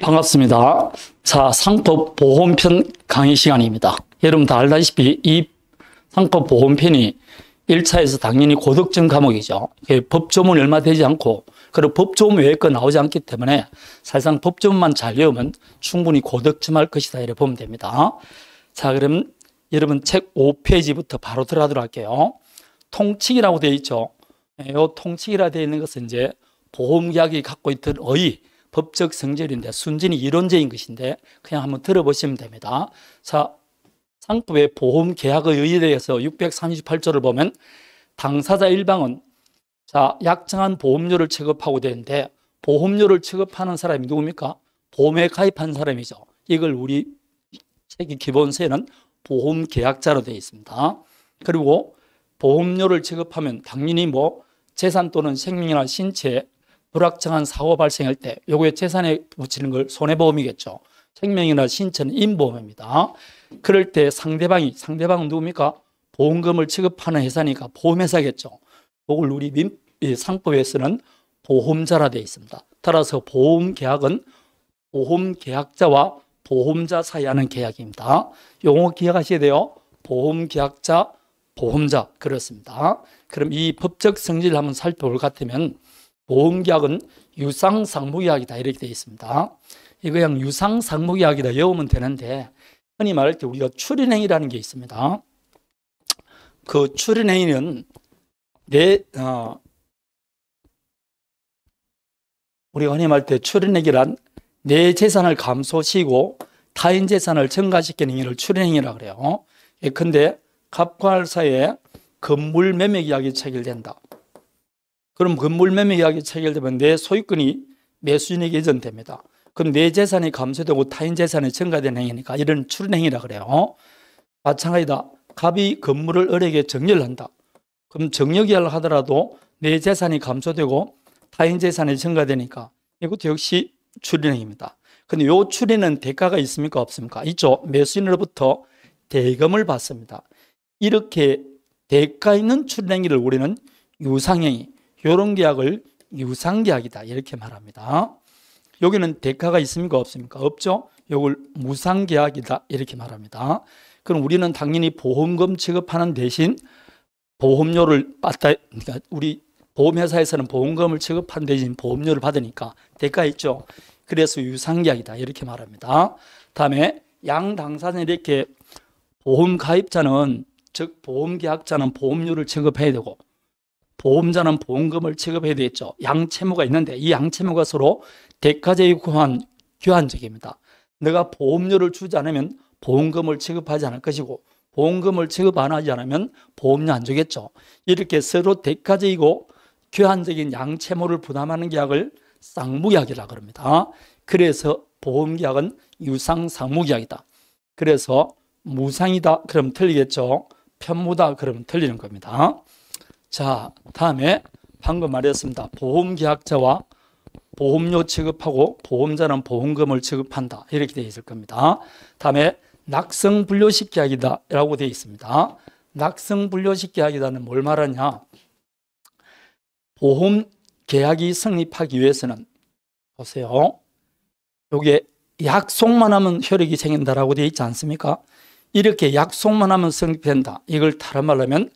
반갑습니다. 자, 상법 보험편 강의 시간입니다. 여러분 다 알다시피 이 상법 보험편이 1차에서 당연히 고득점 과목이죠. 법조문이 얼마 되지 않고, 그리고 법조문 외의 거 나오지 않기 때문에 사실상 법조문만 잘 외우면 충분히 고득점할 것이다 이렇게 보면 됩니다. 자, 그럼 여러분 책 5페이지부터 바로 들어가도록 할게요. 통칙이라고 되어 있죠. 이 통칙이라 되어 있는 것은 이제 보험계약이 갖고 있던 의의, 법적 성질인데 순전히 이론적인 것인데 그냥 한번 들어보시면 됩니다. 자, 상법의 보험계약의 의의에 대해서 638조를 보면 당사자 일방은 자, 약정한 보험료를 취급하고 되는데 보험료를 취급하는 사람이 누굽니까? 보험에 가입한 사람이죠. 이걸 우리 책의 기본서에는 보험계약자로 되어 있습니다. 그리고 보험료를 취급하면 당연히 뭐 재산 또는 생명이나 신체에 불확정한 사고 발생할 때 요거에 재산에 붙이는 걸 손해보험이겠죠. 생명이나 신체는 임보험입니다. 그럴 때 상대방은 누굽니까? 보험금을 취급하는 회사니까 보험회사겠죠. 그걸 우리 상법에서는 보험자라 되어 있습니다. 따라서 보험계약은 보험계약자와 보험자 사이에 하는 계약입니다. 용어 기억하셔야 돼요. 보험계약자, 보험자 그렇습니다. 그럼 이 법적 성질을 한번 살펴볼 것 같으면 보험계약은 유상상무계약이다 이렇게 되어 있습니다. 이거 그냥 유상상무계약이다 외우면 되는데 흔히 말할 때 우리가 출인행위라는 게 있습니다. 그 출인행위는 우리가 흔히 말할 때 출인행위란 내 재산을 감소시키고 타인 재산을 증가시키는 행위를 출인행위라고 그래요. 예컨대 갑과 할 사이에 건물 매매 계약이 체결된다. 그럼 건물 매매 계약이 체결되면 내 소유권이 매수인에게 이전됩니다. 그럼 내 재산이 감소되고 타인 재산이 증가되는 행위니까 이런 출인행위라 그래요. 마찬가지다. 갑이 건물을 을에게 정려를 한다. 그럼 정려계약을 하더라도 내 재산이 감소되고 타인 재산이 증가되니까 이것도 역시 출인행위입니다. 근데 이 출인은 대가가 있습니까? 없습니까? 있죠. 매수인으로부터 대금을 받습니다. 이렇게 대가 있는 출인행위를 우리는 유상행위, 이런 계약을 유상계약이다 이렇게 말합니다. 여기는 대가가 있습니까? 없습니까? 없죠. 이걸 무상계약이다 이렇게 말합니다. 그럼 우리는 당연히 보험금 취급하는 대신 보험료를 받다, 그러니까 우리 보험회사에서는 보험금을 취급하는 대신 보험료를 받으니까 대가 있죠. 그래서 유상계약이다 이렇게 말합니다. 다음에 양 당사자는 이렇게 보험 가입자는 즉 보험계약자는 보험료를 취급해야 되고 보험자는 보험금을 취급해야 되겠죠. 양채무가 있는데 이 양채무가 서로 대가제의 교환적입니다. 내가 보험료를 주지 않으면 보험금을 취급하지 않을 것이고 보험금을 취급 안 하지 않으면 보험료 안 주겠죠. 이렇게 서로 대가제이고 교환적인 양채무를 부담하는 계약을 쌍무계약이라고 합니다. 그래서 보험계약은 유상상무계약이다. 그래서 무상이다 그러면 틀리겠죠. 편무다 그러면 틀리는 겁니다. 자, 다음에 방금 말했습니다. 보험계약자와 보험료 취급하고 보험자는 보험금을 취급한다 이렇게 되어 있을 겁니다. 다음에 낙성분료식 계약이다 라고 되어 있습니다. 낙성분료식 계약이다는 뭘 말하냐? 보험계약이 성립하기 위해서는 보세요. 이게 약속만 하면 효력이 생긴다라고 되어 있지 않습니까? 이렇게 약속만 하면 성립된다. 이걸 다른 말로 하면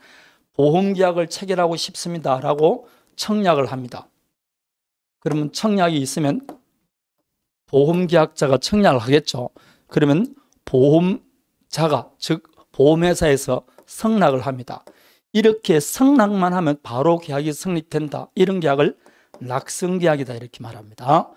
보험계약을 체결하고 싶습니다 라고 청약을 합니다. 그러면 청약이 있으면 보험계약자가 청약을 하겠죠. 그러면 보험자가 즉 보험회사에서 승낙을 합니다. 이렇게 승낙만 하면 바로 계약이 성립된다. 이런 계약을 낙성계약이다 이렇게 말합니다.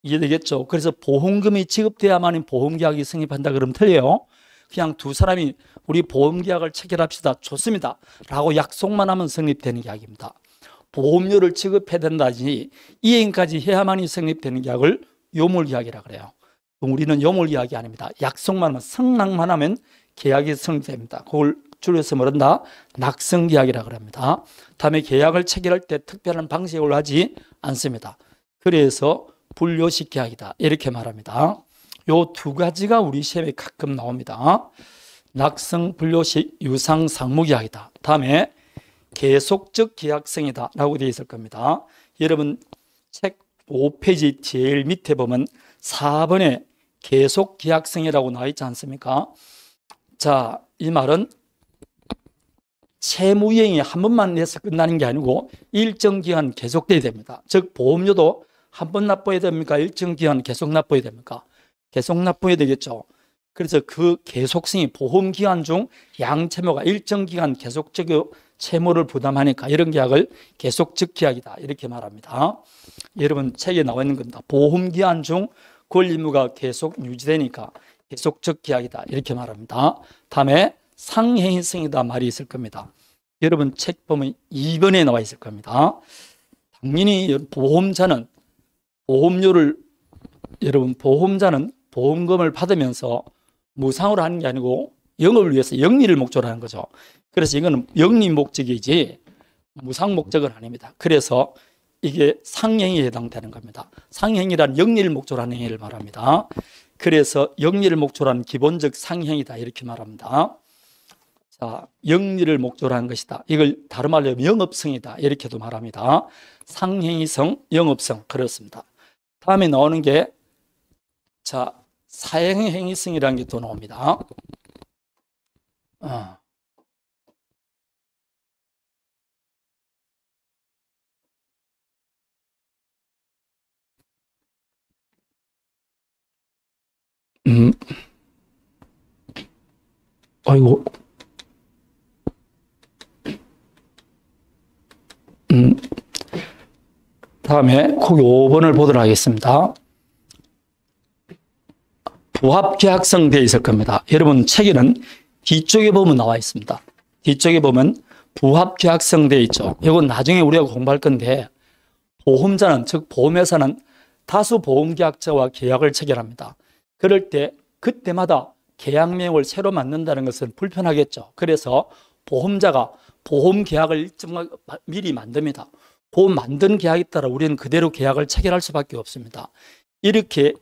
이해되겠죠? 그래서 보험금이 지급돼야만 보험계약이 성립한다 그러면 틀려요. 그냥 두 사람이 우리 보험계약을 체결합시다. 좋습니다. 라고 약속만 하면 성립되는 계약입니다. 보험료를 지급해야 된다지 이행까지 해야만이 성립되는 계약을 요물계약이라고 그래요. 우리는 요물계약이 아닙니다. 약속만 하면 승낙만 하면 계약이 성립됩니다. 그걸 줄여서 뭐란다? 낙성계약이라고 합니다. 다음에 계약을 체결할 때 특별한 방식으로 하지 않습니다. 그래서 분료식 계약이다 이렇게 말합니다. 요 두 가지가 우리 시험에 가끔 나옵니다. 낙성, 분료식, 유상, 상무계약이다. 다음에 계속적 계약성이다 라고 되어 있을 겁니다. 여러분 책 5페이지 제일 밑에 보면 4번에 계속계약성이라고 나와 있지 않습니까? 자, 이 말은 채무이행이 한 번만 내서 끝나는 게 아니고 일정 기간 계속돼야 됩니다. 즉 보험료도 한 번 납부해야 됩니까? 일정 기간 계속 납부해야 됩니까? 계속 납부해야 되겠죠. 그래서 그 계속성이 보험 기간 중 양채무가 일정 기간 계속적 채무를 부담하니까 이런 계약을 계속적 계약이다 이렇게 말합니다. 여러분 책에 나와 있는 겁니다. 보험 기간 중 권리의무가 계속 유지되니까 계속적 계약이다 이렇게 말합니다. 다음에 상행위성이다 말이 있을 겁니다. 여러분 책 보면 2번에 나와 있을 겁니다. 당연히 보험자는 보험금을 받으면서 무상으로 하는 게 아니고 영업을 위해서 영리를 목적으로 하는 거죠. 그래서 이거는 영리 목적이지 무상 목적은 아닙니다. 그래서 이게 상행에 해당되는 겁니다. 상행이란 영리를 목적으로 하는 행위를 말합니다. 그래서 영리를 목적으로 하는 기본적 상행이다 이렇게 말합니다. 자, 영리를 목적으로 하는 것이다. 이걸 다른 말로 영업성이다 이렇게도 말합니다. 상행위성, 영업성 그렇습니다. 다음에 나오는 게 자, 사행행위성이라는 게 또 나옵니다. 아이고. 다음에 거기 5번을 보도록 하겠습니다. 부합계약성 되어 있을 겁니다. 여러분 책에는 뒤쪽에 보면 나와 있습니다. 뒤쪽에 보면 부합계약성 되어 있죠. 이건 나중에 우리가 공부할 건데 보험자는 즉 보험회사는 다수 보험계약자와 계약을 체결합니다. 그럴 때 그때마다 계약 내용을 새로 만든다는 것은 불편하겠죠. 그래서 보험자가 보험계약을 일정 미리 만듭니다. 그 만든 계약에 따라 우리는 그대로 계약을 체결할 수밖에 없습니다. 이렇게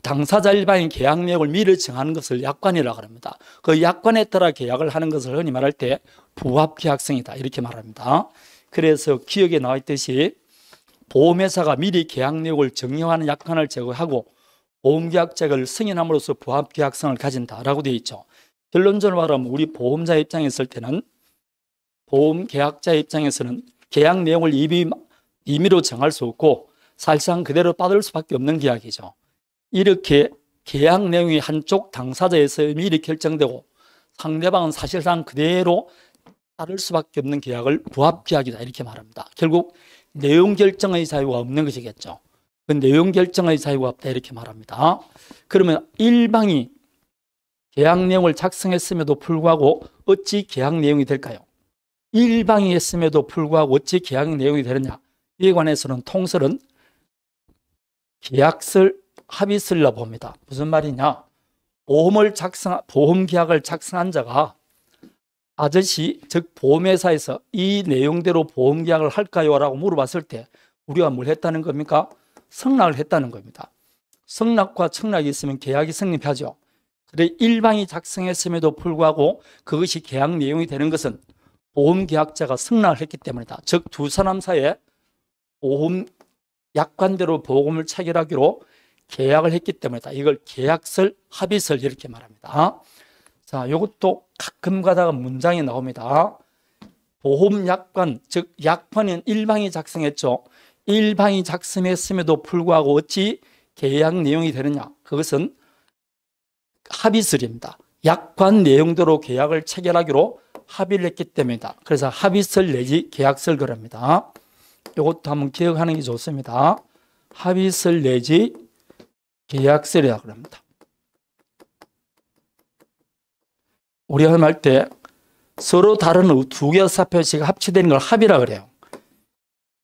당사자 일반인 계약 내용을 미리 정하는 것을 약관이라고 합니다. 그 약관에 따라 계약을 하는 것을 흔히 말할 때 부합계약성이다 이렇게 말합니다. 그래서 기억에 나와 있듯이 보험회사가 미리 계약 내용을 정리하는 약관을 제거하고 보험계약자를 승인함으로써 부합계약성을 가진다라고 되어 있죠. 결론적으로 말하면 우리 보험자 입장에 있을 때는 보험계약자 입장에서는 계약 내용을 임의로 정할 수 없고 사실상 그대로 받을 수밖에 없는 계약이죠. 이렇게 계약 내용이 한쪽 당사자에서 미리 결정되고 상대방은 사실상 그대로 따를 수밖에 없는 계약을 부합계약이다 이렇게 말합니다. 결국 내용 결정의 자유가 없는 것이겠죠. 그 내용 결정의 자유가 없다 이렇게 말합니다. 그러면 일방이 계약 내용을 작성했음에도 불구하고 어찌 계약 내용이 될까요? 일방이 했음에도 불구하고 어찌 계약 내용이 되느냐? 이에 관해서는 통설은 계약설, 합의설이라고 봅니다. 무슨 말이냐? 보험계약을 작성한 자가 아저씨, 즉 보험회사에서 이 내용대로 보험계약을 할까요? 라고 물어봤을 때 우리가 뭘 했다는 겁니까? 승낙을 했다는 겁니다. 승낙과 청락이 있으면 계약이 성립하죠. 그런데 일방이 작성했음에도 불구하고 그것이 계약 내용이 되는 것은 보험계약자가 승낙을 했기 때문이다. 즉 두 사람 사이에 보험 약관대로 보험을 체결하기로 계약을 했기 때문이다. 이걸 계약설, 합의설 이렇게 말합니다. 자, 이것도 가끔 가다가 문장이 나옵니다. 보험약관, 즉 약관은 일방이 작성했죠. 일방이 작성했음에도 불구하고 어찌 계약 내용이 되느냐? 그것은 합의설입니다. 약관 내용대로 계약을 체결하기로 합의를 했기 때문이다. 그래서 합의설 내지 계약설 그럽니다. 이것도 한번 기억하는 게 좋습니다. 합의설 내지 계약설이라고 합니다. 우리가 할 때 서로 다른 두 개의 사표시가 합치되는 걸 합의라고 그래요.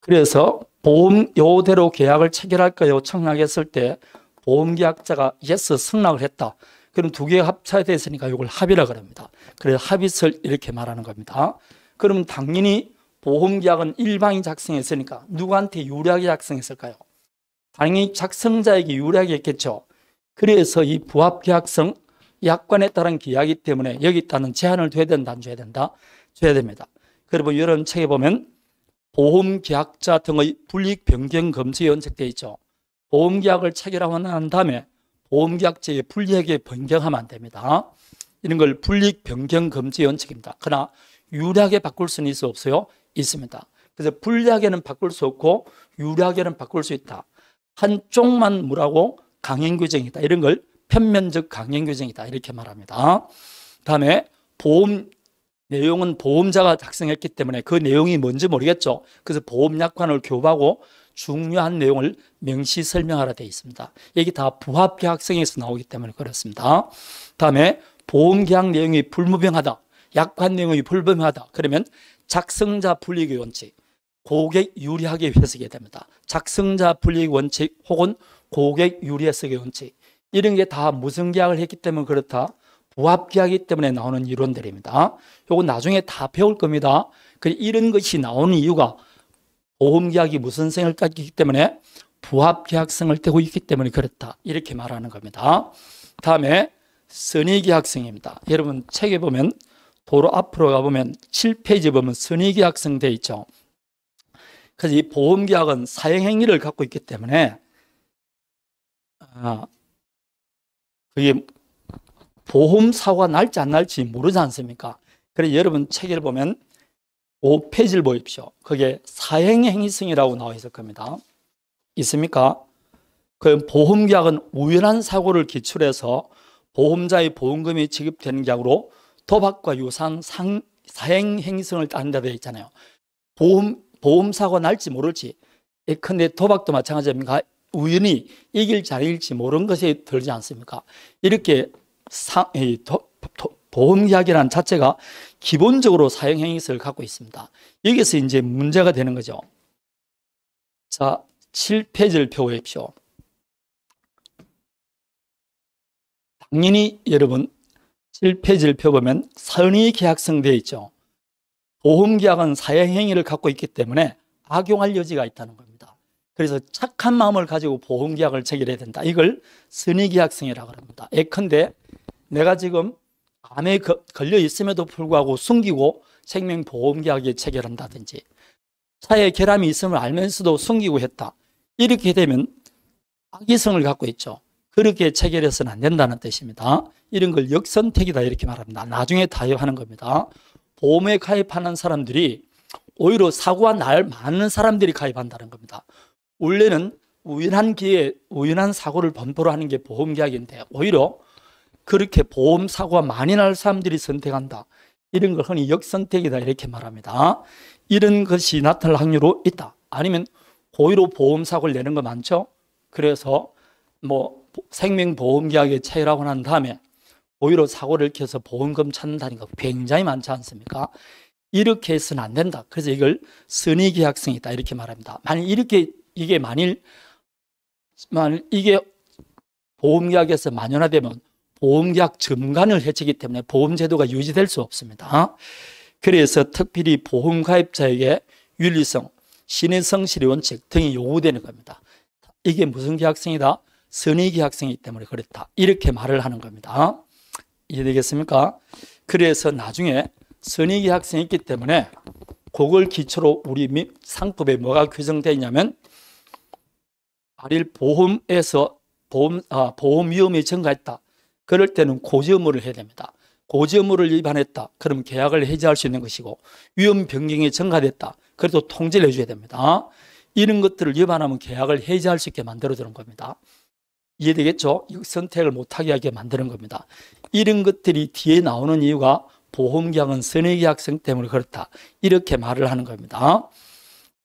그래서 보험 요대로 계약을 체결할까요? 청락했을 때 보험계약자가 예스 승낙을 했다. 그럼 두 개가 합쳐졌으니까 이걸 합의라고 합니다. 그래서 합의설 이렇게 말하는 겁니다. 그럼 당연히 보험계약은 일방이 작성했으니까 누구한테 유리하게 작성했을까요? 당연히 작성자에게 유리하게 했겠죠. 그래서 이 부합계약성 약관에 따른 계약이기 때문에 여기 있다는 제한을 둬야 된다, 안 줘야 된다? 줘야 됩니다. 그리고 이런 책에 보면 보험계약자 등의 불이익 변경 금지 연책되어 있죠. 보험계약을 체결하고 난 다음에 보험계약제의 불이하게 변경하면 안 됩니다. 이런 걸 불이익 변경 금지 원칙입니다. 그러나 유리하게 바꿀 수는 있어 없어요? 있습니다. 그래서 불리하게는 바꿀 수 없고 유리하게는 바꿀 수 있다. 한쪽만 뭐라고? 강행 규정이다. 이런 걸 편면적 강행 규정이다. 이렇게 말합니다. 다음에 보험 내용은 보험자가 작성했기 때문에 그 내용이 뭔지 모르겠죠. 그래서 보험약관을 교부하고 중요한 내용을 명시 설명하라 되어 있습니다. 이게 다 부합계약성에서 나오기 때문에 그렇습니다. 다음에 보험계약 내용이 불무병하다. 약관 내용이 불분명하다. 그러면 작성자 불이익의 원칙, 고객 유리하게 해석해야 됩니다. 작성자 불이익 원칙 혹은 고객 유리 해석의 원칙, 이런 게 다 무슨 계약을 했기 때문에 그렇다? 부합계약이기 때문에 나오는 이론들입니다. 요거 나중에 다 배울 겁니다. 이런 것이 나오는 이유가 보험계약이 무슨 성을 갖기 때문에 부합계약성을 띠고 있기 때문에 그렇다. 이렇게 말하는 겁니다. 다음에 선의계약성입니다. 여러분 책에 보면 도로 앞으로 가보면 7페이지 보면 선의계약성 되어 있죠. 그래서 이 보험계약은 사행행위를 갖고 있기 때문에 그게 보험사고가 날지 안 날지 모르지 않습니까? 그래서 여러분 책을 보면 5페이지를 보십시오. 그게 사행행위성이라고 나와 있을 겁니다. 있습니까? 그 보험계약은 우연한 사고를 기출해서 보험자의 보험금이 지급되는 계약으로 도박과 유사한 사행행위성을 따른다 되어 있잖아요. 보험사고가 날지 모를지, 근데 도박도 마찬가지입니까? 우연히 이길지 아닐지 모르는 것에 들지 않습니까? 이렇게 보험계약이라는 자체가 기본적으로 사행행위성을 갖고 있습니다. 여기서 이제 문제가 되는 거죠. 자, 7페이지를 펴보십시오. 당연히 여러분 7페이지를 펴보면 선의계약성 되어 있죠. 보험계약은 사행행위를 갖고 있기 때문에 악용할 여지가 있다는 겁니다. 그래서 착한 마음을 가지고 보험계약을 체결해야 된다. 이걸 선의계약성이라고 합니다. 예컨대 내가 지금 암에 걸려 있음에도 불구하고 숨기고 생명보험계약에 체결한다든지, 차에 결함이 있음을 알면서도 숨기고 했다. 이렇게 되면 악의성을 갖고 있죠. 그렇게 체결해서는 안 된다는 뜻입니다. 이런 걸 역선택이다 이렇게 말합니다. 나중에 타협하는 겁니다. 보험에 가입하는 사람들이 오히려 사고가 날 많은 사람들이 가입한다는 겁니다. 원래는 우연한 기회에 우연한 사고를 번보로 하는 게 보험계약인데 오히려 그렇게 보험사고가 많이 날 사람들이 선택한다. 이런 걸 흔히 역선택이다 이렇게 말합니다. 이런 것이 나타날 확률이 있다. 아니면 고의로 보험사고를 내는 거 많죠. 그래서 뭐 생명보험계약에 체결하고 난 다음에 고의로 사고를 켜서 보험금 찾는다는 거 굉장히 많지 않습니까? 이렇게 해서는 안 된다. 그래서 이걸 선의계약성이다 이렇게 말합니다. 만일 이게 보험계약에서 만연화되면 보험계약 전관을 해치기 때문에 보험제도가 유지될 수 없습니다. 그래서 특별히 보험가입자에게 윤리성, 신의성실의 원칙 등이 요구되는 겁니다. 이게 무슨 계약성이다? 선의계약성이기 때문에 그렇다. 이렇게 말을 하는 겁니다. 이해되겠습니까? 그래서 나중에 선의계약성이 있기 때문에 그걸 기초로 우리 상법에 뭐가 규정되어 있냐면 만일 보험에서 보험 위험이 증가했다. 그럴 때는 고지 의무를 해야 됩니다. 고지 의무를 위반했다. 그럼 계약을 해지할 수 있는 것이고 위험 변경이 증가됐다. 그래도 통지를 해줘야 됩니다. 이런 것들을 위반하면 계약을 해지할 수 있게 만들어주는 겁니다. 이해되겠죠? 선택을 못하게 하게 만드는 겁니다. 이런 것들이 뒤에 나오는 이유가 보험계약은 선의계약성 때문에 그렇다. 이렇게 말을 하는 겁니다.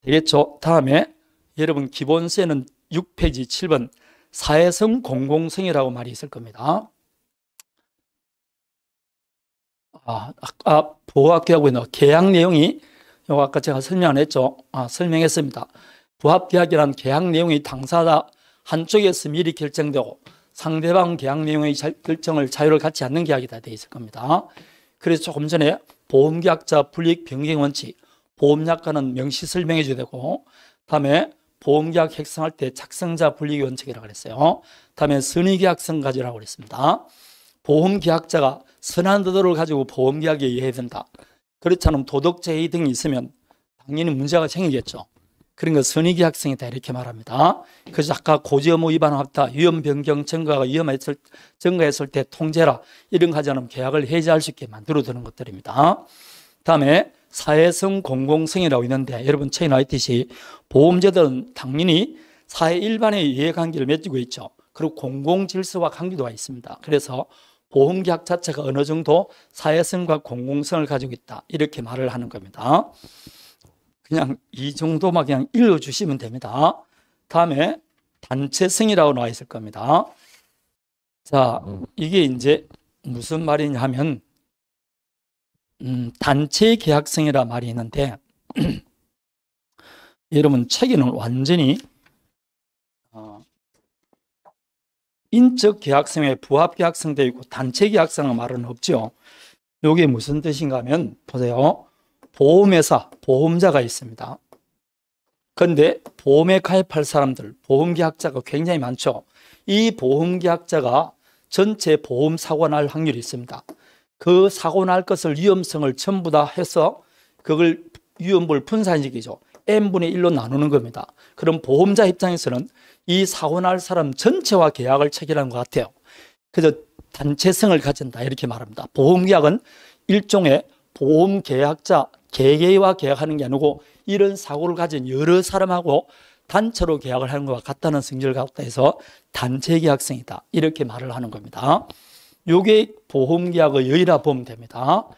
되겠죠? 다음에 여러분 기본세는 6페이지 7번 사회성 공공성이라고 말이 있을 겁니다. 아까 보합계약에는 계약 내용이 아까 제가 설명 안 했죠? 설명했습니다. 부합계약이란 계약 내용이 당사자 한쪽에서 미리 결정되고 상대방 계약 내용의 결정을 자유를 갖지 않는 계약이다 되어 있을 겁니다. 그래서 조금 전에 보험계약자 불이익 변경 원칙, 보험약관은 명시 설명해 줘야 되고, 다음에 보험계약 획성할 때 작성자 불이익 원칙이라고 그랬어요. 다음에 선의계약성 가지라고 그랬습니다. 보험계약자가 선한 의도를 가지고 보험계약에 의해야 된다. 그렇지 않으면 도덕재해 등이 있으면 당연히 문제가 생기겠죠. 그런 거 선의계약성이다 이렇게 말합니다. 그래서 아까 고지의무 위반하다, 위험 변경 증가가 위험했을 증가했을 때 통제라 이런 거 하지 않으면 계약을 해지할 수 있게 만들어두는 것들입니다. 다음에 사회성 공공성이라고 있는데 여러분 책에 나와 있듯이 보험제도는 당연히 사회 일반의 이해관계를 맺고 있죠. 그리고 공공질서와 관계도가 있습니다. 그래서 보험계약 자체가 어느 정도 사회성과 공공성을 가지고 있다 이렇게 말을 하는 겁니다. 그냥 이 정도만 그냥 읽어주시면 됩니다. 다음에 단체성이라고 나와 있을 겁니다. 자, 이게 이제 무슨 말이냐 하면 단체 계약성이라 말이 있는데 여러분 책에는 완전히 인적 계약성에 부합 계약성 되어 있고 단체 계약성은 말은 없죠. 이게 무슨 뜻인가 하면 보세요. 보험회사, 보험자가 있습니다. 그런데 보험에 가입할 사람들, 보험계약자가 굉장히 많죠. 이 보험계약자가 전체 보험 사고 날 확률이 있습니다. 그 사고 날 것을 위험성을 전부 다 해서 그걸 위험을 분산시키죠. n분의 1로 나누는 겁니다. 그럼 보험자 입장에서는 이 사고 날 사람 전체와 계약을 체결하는 것 같아요. 그래서 단체성을 가진다 이렇게 말합니다. 보험계약은 일종의 보험계약자 개개와 계약하는 게 아니고 이런 사고를 가진 여러 사람하고 단체로 계약을 하는 것과 같다는 성질을 갖다 해서 단체 계약성이다 이렇게 말을 하는 겁니다. 이게 보험계약의 여의라 보면 됩니다.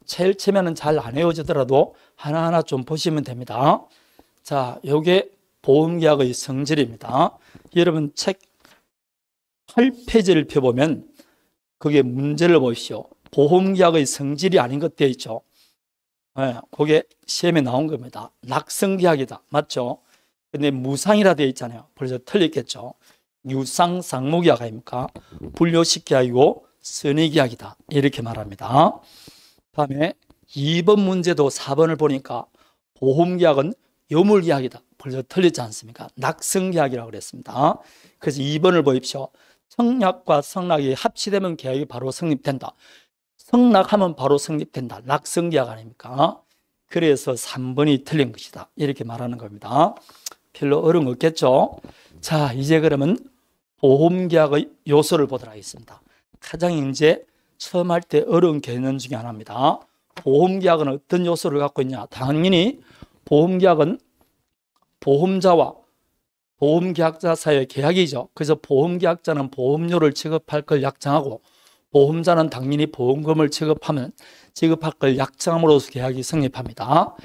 제일 처음에는 잘 안 외워지더라도 하나하나 좀 보시면 됩니다. 자, 이게 보험계약의 성질입니다. 여러분 책 8페이지를 펴보면 그게 문제를 보십시오. 보험계약의 성질이 아닌 것 되어 있죠. 네, 그게 시험에 나온 겁니다. 낙성계약이다. 맞죠? 근데 무상이라 되어 있잖아요. 벌써 틀렸겠죠. 유상 상무계약 아닙니까? 불료식 계약이고 선의계약이다. 이렇게 말합니다. 다음에 2번 문제도 4번을 보니까 보험계약은 요물계약이다. 벌써 틀렸지 않습니까? 낙성계약이라고 그랬습니다. 그래서 2번을 보십시오. 청약과 성락이 합치되면 계약이 바로 성립된다. 성락하면 바로 성립된다. 낙성계약 아닙니까? 그래서 3번이 틀린 것이다. 이렇게 말하는 겁니다. 별로 어려운 거 없겠죠? 자, 이제 그러면 보험계약의 요소를 보도록 하겠습니다. 가장 이제 처음 할 때 어려운 개념 중에 하나입니다. 보험계약은 어떤 요소를 갖고 있냐? 당연히 보험계약은 보험자와 보험계약자 사이의 계약이죠. 그래서 보험계약자는 보험료를 지급할 걸 약정하고 보험자는 당연히 보험금을 지급할 걸 약정함으로써 계약이 성립합니다.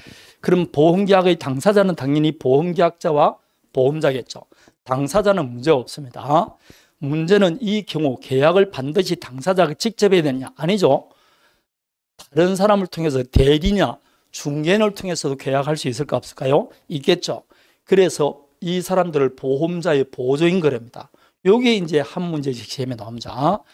그럼 보험계약의 당사자는 당연히 보험계약자와 보험자겠죠. 당사자는 문제 없습니다. 문제는 이 경우 계약을 반드시 당사자가 직접 해야 되느냐? 아니죠. 다른 사람을 통해서 대리냐, 중개인을 통해서도 계약할 수 있을까 없을까요? 있겠죠. 그래서 이 사람들을 보험자의 보조인 거랍니다. 이게 이제 한 문제씩 시험에 나옵니다.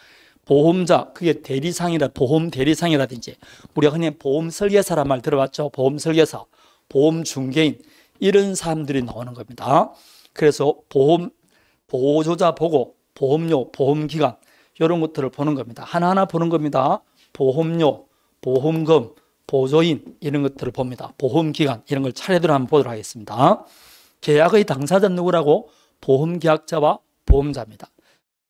보험자, 그게 대리상이라 보험 대리상이라든지 우리가 그냥 보험 설계사란 말 들어봤죠? 보험 설계사, 보험 중개인 이런 사람들이 나오는 겁니다. 그래서 보험 보조자 보고 보험료, 보험기간 이런 것들을 보는 겁니다. 하나하나 보는 겁니다. 보험료, 보험금, 보조인 이런 것들을 봅니다. 보험기간 이런 걸 차례대로 한번 보도록 하겠습니다. 계약의 당사자는 누구라고? 보험계약자와 보험자입니다.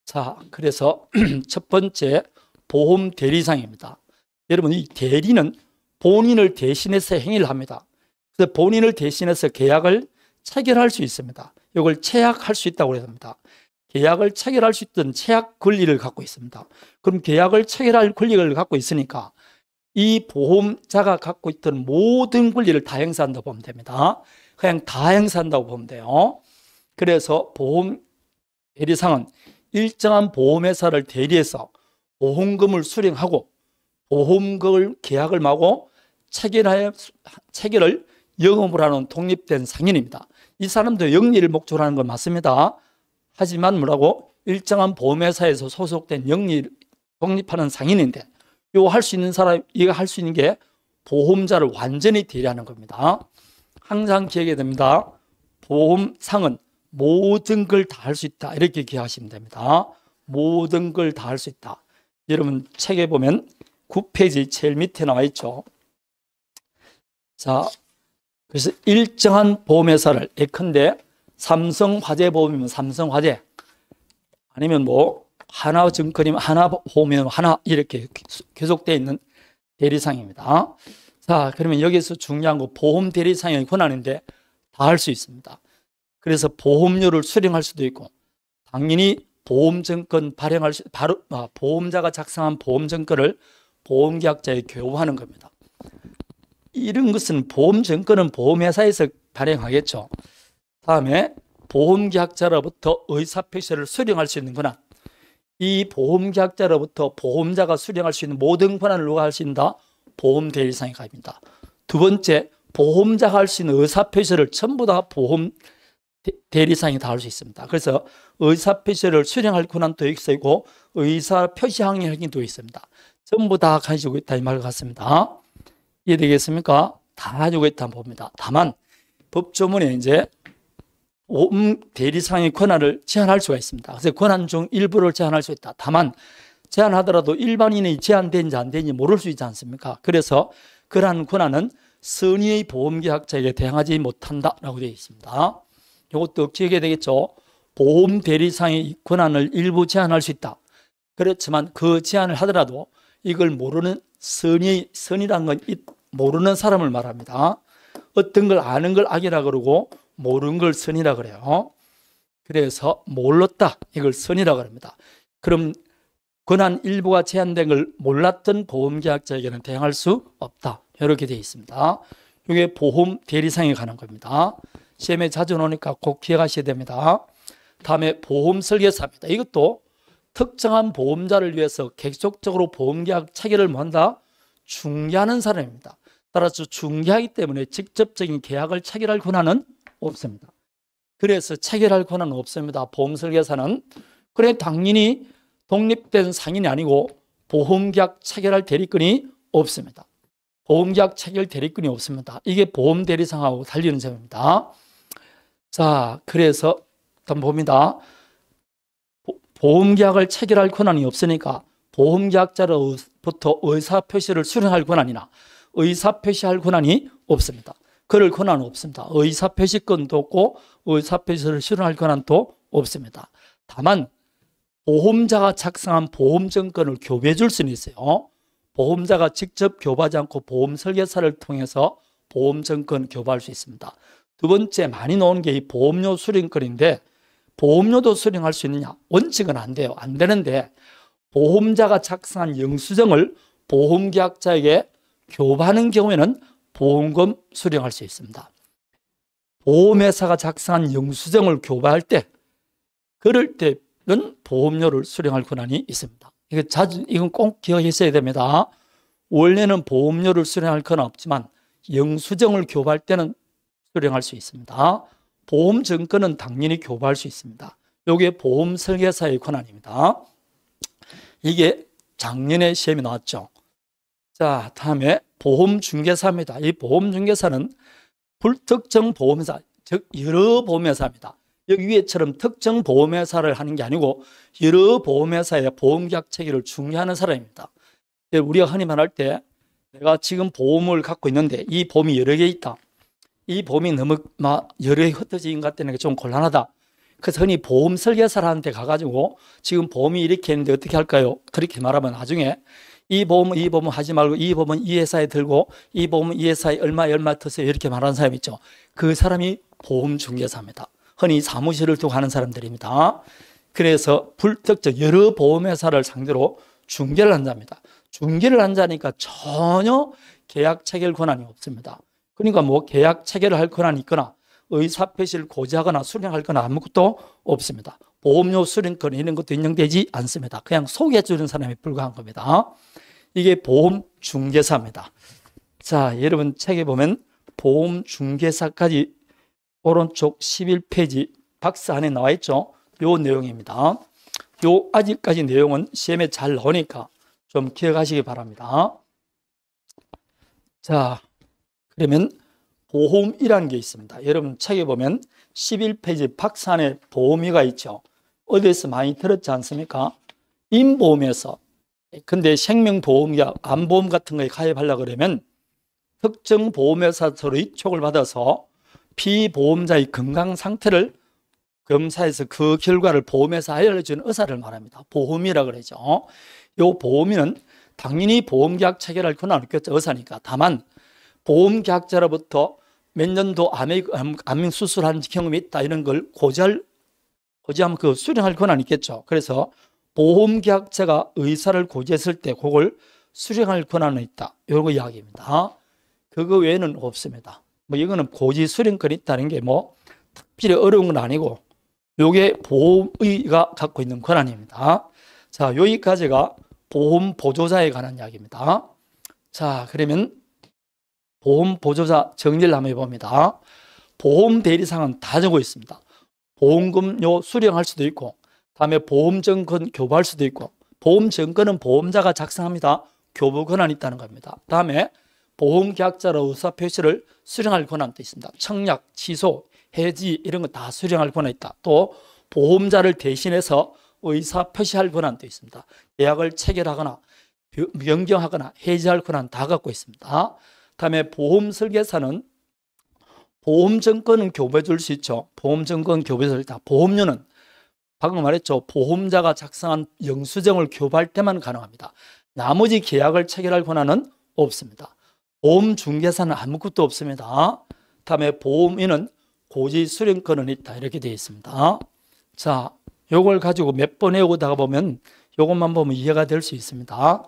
자, 그래서 첫 번째 보험 대리상입니다. 여러분 이 대리는 본인을 대신해서 행위를 합니다. 그래서 본인을 대신해서 계약을 체결할 수 있습니다. 이걸 체약할 수 있다고 합니다. 계약을 체결할 수 있던 체약 권리를 갖고 있습니다. 그럼 계약을 체결할 권리를 갖고 있으니까 이 보험자가 갖고 있던 모든 권리를 다 행사한다고 보면 됩니다. 그냥 다 행사한다고 보면 돼요. 그래서 보험 대리상은 일정한 보험회사를 대리해서 보험금을 수령하고 보험금을 계약을 마고 체결을 영업을 하는 독립된 상인입니다. 이 사람도 영리를 목적으로 하는 건 맞습니다. 하지만 뭐라고? 일정한 보험회사에서 소속된 독립하는 상인인데 이거 할 수 있는 사람, 이거 할 수 있는 게 보험자를 완전히 대리하는 겁니다. 항상 기억해야 됩니다. 보험상은 모든 걸 다 할 수 있다. 이렇게 기억하시면 됩니다. 모든 걸 다 할 수 있다. 여러분 책에 보면 9페이지 제일 밑에 나와 있죠. 자, 그래서 일정한 보험회사를 예컨대 삼성화재보험이면 삼성화재, 아니면 뭐 하나증권이면 하나보험이면 하나, 이렇게 계속되어 있는 대리상입니다. 자, 그러면 여기서 중요한 거 보험 대리상의 권한인데 다 할 수 있습니다. 그래서 보험료를 수령할 수도 있고, 당연히 보험증권 발행할 수, 바로 보험자가 작성한 보험증권을 보험계약자에 교부하는 겁니다. 이런 것은 보험증권은 보험회사에서 발행하겠죠. 다음에 보험계약자로부터 의사표시를 수령할 수 있는 권한. 이 보험계약자로부터 보험자가 수령할 수 있는 모든 권한을 누가 할 수 있다? 보험대리상이 가입니다. 두 번째, 보험자가 할 수 있는 의사표시를 전부 다 보험 대리상이 다 할 수 있습니다. 그래서 의사표시를 수령할 권한도 있고 의사표시 항의도 있습니다. 전부 다 가지고 있다 이 말 같습니다. 이해되겠습니까? 다 가지고 있다 봅니다. 다만 법조문에 이제 보험 대리상의 권한을 제한할 수가 있습니다. 그래서 권한 중 일부를 제한할 수 있다. 다만 제한하더라도 일반인이 제한되는지 안 되는지 모를 수 있지 않습니까? 그래서 그러한 권한은 선의의 보험계약자에게 대항하지 못한다라고 되어 있습니다. 이것도 기억해야 되겠죠. 보험 대리상의 권한을 일부 제한할 수 있다. 그렇지만 그 제한을 하더라도 이걸 모르는 선이라는 건 모르는 사람을 말합니다. 어떤 걸 아는 걸 악이라 그러고 모르는 걸 선이라 그래요. 그래서 몰랐다, 이걸 선이라 그럽니다. 그럼 권한 일부가 제한된 걸 몰랐던 보험계약자에게는 대항할 수 없다, 이렇게 되어 있습니다. 이게 보험 대리상에 관한 겁니다. 시험에 자주 나오니까 꼭 기억하셔야 됩니다. 다음에 보험 설계사입니다. 이것도 특정한 보험자를 위해서 계속적으로 보험계약 체결을 뭐한다? 중개하는 사람입니다. 따라서 중개하기 때문에 직접적인 계약을 체결할 권한은 없습니다. 그래서 체결할 권한은 없습니다. 보험 설계사는. 그래 당연히 독립된 상인이 아니고 보험계약 체결할 대리권이 없습니다. 보험계약 체결 대리권이 없습니다. 이게 보험 대리상하고 달리는 점입니다. 자, 그래서 일단 봅니다. 보험계약을 체결할 권한이 없으니까 보험계약자로부터 의사표시를 수령할 권한이나 의사표시할 권한이 없습니다. 그럴 권한은 없습니다. 의사표시권도 없고 의사표시를 수령할 권한도 없습니다. 다만 보험자가 작성한 보험증권을 교부해 줄 수는 있어요. 보험자가 직접 교부하지 않고 보험 설계사를 통해서 보험증권 교부할 수 있습니다. 두 번째 많이 나오는 게 이 보험료 수령권인데, 보험료도 수령할 수 있느냐? 원칙은 안 돼요. 안 되는데 보험자가 작성한 영수증을 보험계약자에게 교부하는 경우에는 보험금 수령할 수 있습니다. 보험회사가 작성한 영수증을 교부할 때, 그럴 때는 보험료를 수령할 권한이 있습니다. 이건 꼭 기억하셔야 됩니다. 원래는 보험료를 수령할 건 없지만 영수증을 교부할 때는 수령할 수 있습니다. 보험증권은 당연히 교부할 수 있습니다. 이게 보험 설계사의 권한입니다. 이게 작년에 시험이 나왔죠. 자, 다음에 보험중개사입니다. 이 보험중개사는 불특정 보험회사, 즉 여러 보험회사입니다. 여기 위에처럼 특정 보험회사를 하는 게 아니고 여러 보험회사의 보험계약 체계를 중개하는 사람입니다. 우리가 흔히 말할 때 내가 지금 보험을 갖고 있는데 이 보험이 여러 개 있다. 이 보험이 너무 여러 개 흩어진 것 같다는 게 좀 곤란하다. 그래서 흔히 보험 설계사한테 가가지고 지금 보험이 이렇게 있는데 어떻게 할까요? 그렇게 말하면 나중에 이 보험은 하지 말고 이 보험은 이 회사에 들고 이 보험은 이 회사에 얼마 드세요, 이렇게 말하는 사람 있죠. 그 사람이 보험중개사입니다. 흔히 사무실을 두고 하는 사람들입니다. 그래서 불특정 여러 보험회사를 상대로 중개를 한 자입니다. 중개를 한 자니까 전혀 계약 체결 권한이 없습니다. 그러니까 뭐 계약 체결을 할 권한이 있거나 의사표시를 고지하거나 수령할 거나 아무것도 없습니다. 보험료 수령권 이런 것도 인정되지 않습니다. 그냥 소개해 주는 사람에 불과한 겁니다. 이게 보험중개사입니다. 자, 여러분 책에 보면 보험중개사까지 오른쪽 11페이지 박스 안에 나와 있죠. 요 내용입니다. 요 아직까지 내용은 시험에 잘 나오니까 좀 기억하시기 바랍니다. 자, 그러면 보험이라는 게 있습니다. 여러분 책에 보면 11페이지 박스 안에 보험이가 있죠. 어디에서 많이 들었지 않습니까? 임보험에서. 근데 생명보험이나 암보험 같은 거에 가입하려고 그러면 특정 보험회사로 위촉을 받아서 피보험자의 건강 상태를 검사해서 그 결과를 보험회사에 알려주는 의사를 말합니다. 보험이라 그러죠. 이 보험인은 당연히 보험계약 체결할 권한은 없겠죠. 의사니까. 다만 보험계약자로부터 몇 년도 암 수술한 경험이 있다 이런 걸 고지하면 그 수령할 권한이 있겠죠. 그래서 보험계약자가 의사를 고지했을 때 그걸 수령할 권한은 있다. 이런 이야기입니다. 그거 외에는 없습니다. 뭐 이거는 고지 수령권이 있다는 게 뭐 특별히 어려운 건 아니고 요게 보험의가 갖고 있는 권한입니다. 자, 여기까지가 보험 보조자에 관한 이야기입니다. 자, 그러면 보험 보조자 정리를 한번 해봅니다. 보험 대리상은 다 적고 있습니다. 보험금요 수령할 수도 있고, 다음에 보험증권 교부할 수도 있고, 보험증권은 보험자가 작성합니다. 교부 권한이 있다는 겁니다. 다음에 보험계약자로 의사표시를 수령할 권한도 있습니다. 청약, 취소, 해지 이런 거 다 수령할 권한이 있다. 또 보험자를 대신해서 의사표시할 권한도 있습니다. 계약을 체결하거나 변경하거나 해지할 권한 다 갖고 있습니다. 다음에 보험설계사는 보험증권은 교부해 줄 수 있죠. 보험증권 교부해 줄 때 보험료는 방금 말했죠. 보험자가 작성한 영수증을 교부할 때만 가능합니다. 나머지 계약을 체결할 권한은 없습니다. 보험중개사는 아무것도 없습니다. 다음에 보험인은 고지 수령권은 있다. 이렇게 되어 있습니다. 자, 요걸 가지고 몇 번 외우다가 보면 요것만 보면 이해가 될 수 있습니다.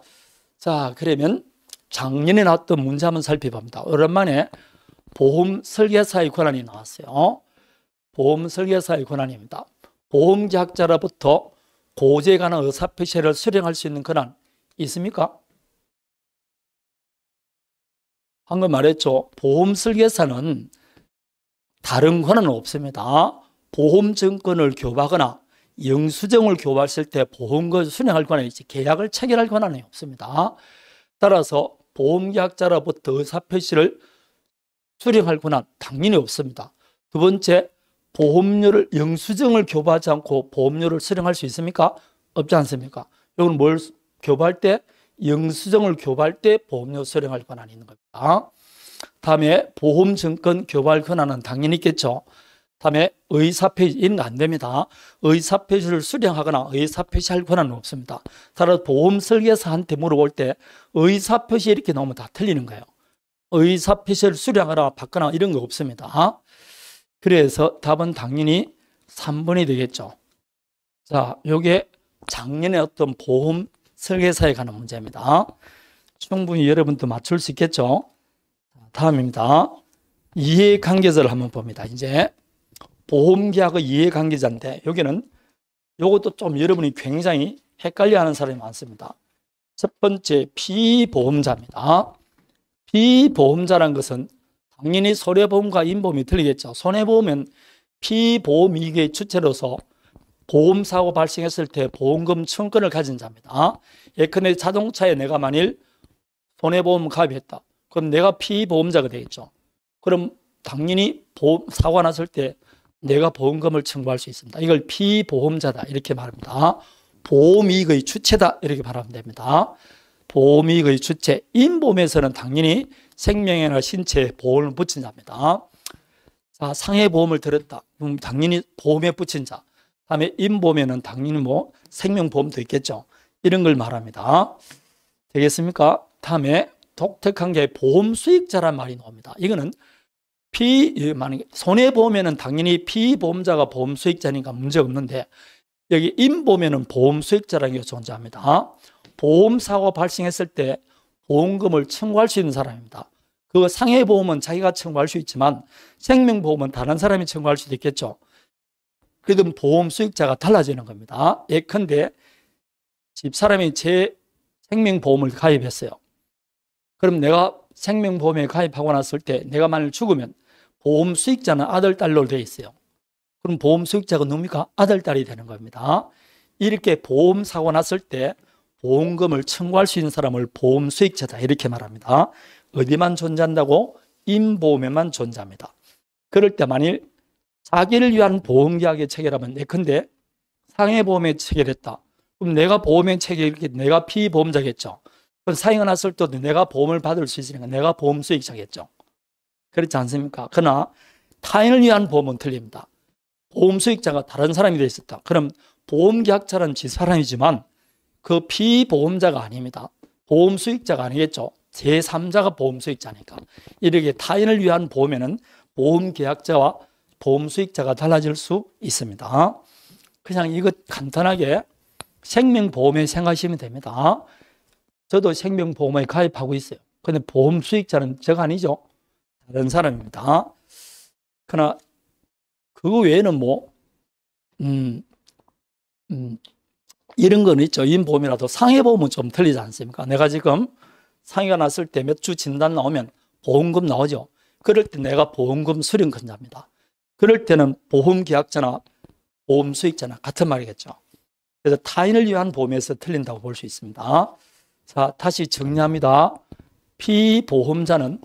자, 그러면 작년에 나왔던 문제 한번 살펴봅니다. 오랜만에 보험 설계사의 권한이 나왔어요. 보험 설계사의 권한입니다. 보험계약자로부터 고지에 관한 의사표시를 수령할 수 있는 권한 있습니까? 방금 말했죠. 보험 설계사는 다른 권한은 없습니다. 보험증권을 교부하거나 영수증을 교부했을 때 보험금 수령할 권한이 있지 계약을 체결할 권한이 없습니다. 따라서 보험계약자로부터 의사표시를 수령할 권한 당연히 없습니다. 두 번째, 보험료를 영수증을 교부하지 않고 보험료를 수령할 수 있습니까? 없지 않습니까? 이건 뭘 교부할 때? 영수증을 교부할 때 보험료 수령할 권한이 있는 겁니다. 다음에 보험증권 교부할 권한은 당연히 있겠죠. 다음에 의사표시 이런 거 안 됩니다. 의사표시를 수령하거나 의사표시할 권한은 없습니다. 따라서 보험설계사한테 물어볼 때 의사표시 이렇게 나오면 다 틀리는 거예요. 의사표시를 수령하거나 받거나 이런 거 없습니다. 그래서 답은 당연히 3번이 되겠죠. 자, 요게 작년에 어떤 보험 설계사에 관한 문제입니다. 충분히 여러분도 맞출 수 있겠죠. 다음입니다. 이해관계자를 한번 봅니다. 이제 보험계약의 이해관계자인데 여기는 요것도 좀 여러분이 굉장히 헷갈려하는 사람이 많습니다. 첫 번째 피보험자입니다. 피보험자란 것은 당연히 손해보험과 임보험이 틀리겠죠. 손해보험은 피보험이익의 주체로서 보험사고 발생했을 때 보험금 청구권을 가진 자입니다. 예컨대 자동차에 내가 만일 손해보험 가입했다. 그럼 내가 피보험자가 되겠죠. 그럼 당연히 사고가 났을 때 내가 보험금을 청구할 수 있습니다. 이걸 피보험자다 이렇게 말합니다. 보험이익의 주체다 이렇게 말하면 됩니다. 보험이익의 주체, 임보험에서는 당연히 생명이나 신체에 보험을 붙인 자입니다. 자, 상해보험을 들었다. 그럼 당연히 보험에 붙인 자. 다음에 임보험에는 당연히 뭐 생명보험도 있겠죠. 이런 걸 말합니다. 되겠습니까? 다음에 독특한 게 보험 수익자란 말이 나옵니다. 이거는 손해보험에는 당연히 피보험자가 보험 수익자니까 문제가 없는데 여기 임보험에는 보험 수익자라는 게 존재합니다. 보험사고 발생했을 때 보험금을 청구할 수 있는 사람입니다. 그 상해보험은 자기가 청구할 수 있지만 생명보험은 다른 사람이 청구할 수도 있겠죠. 그러면 보험 수익자가 달라지는 겁니다. 예컨대 집사람이 제 생명보험을 가입했어요. 그럼 내가 생명보험에 가입하고 났을 때 내가 만일 죽으면 보험 수익자는 아들, 딸로 되어 있어요. 그럼 보험 수익자가 누굽니까? 아들, 딸이 되는 겁니다. 이렇게 보험 사고 났을 때 보험금을 청구할 수 있는 사람을 보험 수익자다 이렇게 말합니다. 어디만 존재한다고? 임보험에만 존재합니다. 그럴 때 만일 자기를 위한 보험계약에 체결하면 예컨대 상해보험에 체결했다. 그럼 내가 보험에 체결했기 내가 피보험자겠죠. 그럼 사고가 났을 때도 내가 보험을 받을 수 있으니까 내가 보험 수익자겠죠. 그렇지 않습니까? 그러나 타인을 위한 보험은 틀립니다. 보험 수익자가 다른 사람이 되어 있었다. 그럼 보험계약자는 집사람이지만 그 피보험자가 아닙니다. 보험 수익자가 아니겠죠. 제3자가 보험 수익자니까. 이렇게 타인을 위한 보험에는 보험계약자와 보험 수익자가 달라질 수 있습니다. 그냥 이것 간단하게 생명보험에 생각하시면 됩니다. 저도 생명보험에 가입하고 있어요. 근데 보험 수익자는 제가 아니죠. 다른 사람입니다. 그러나 그거 외에는 뭐 이런 건 있죠. 임보험이라도 상해보험은 좀 틀리지 않습니까? 내가 지금 상해가 났을 때 몇 주 진단 나오면 보험금 나오죠. 그럴 때 내가 보험금 수령권자입니다. 그럴 때는 보험계약자나 보험 수익자나 같은 말이겠죠. 그래서 타인을 위한 보험에서 틀린다고 볼 수 있습니다. 자, 다시 정리합니다. 피보험자는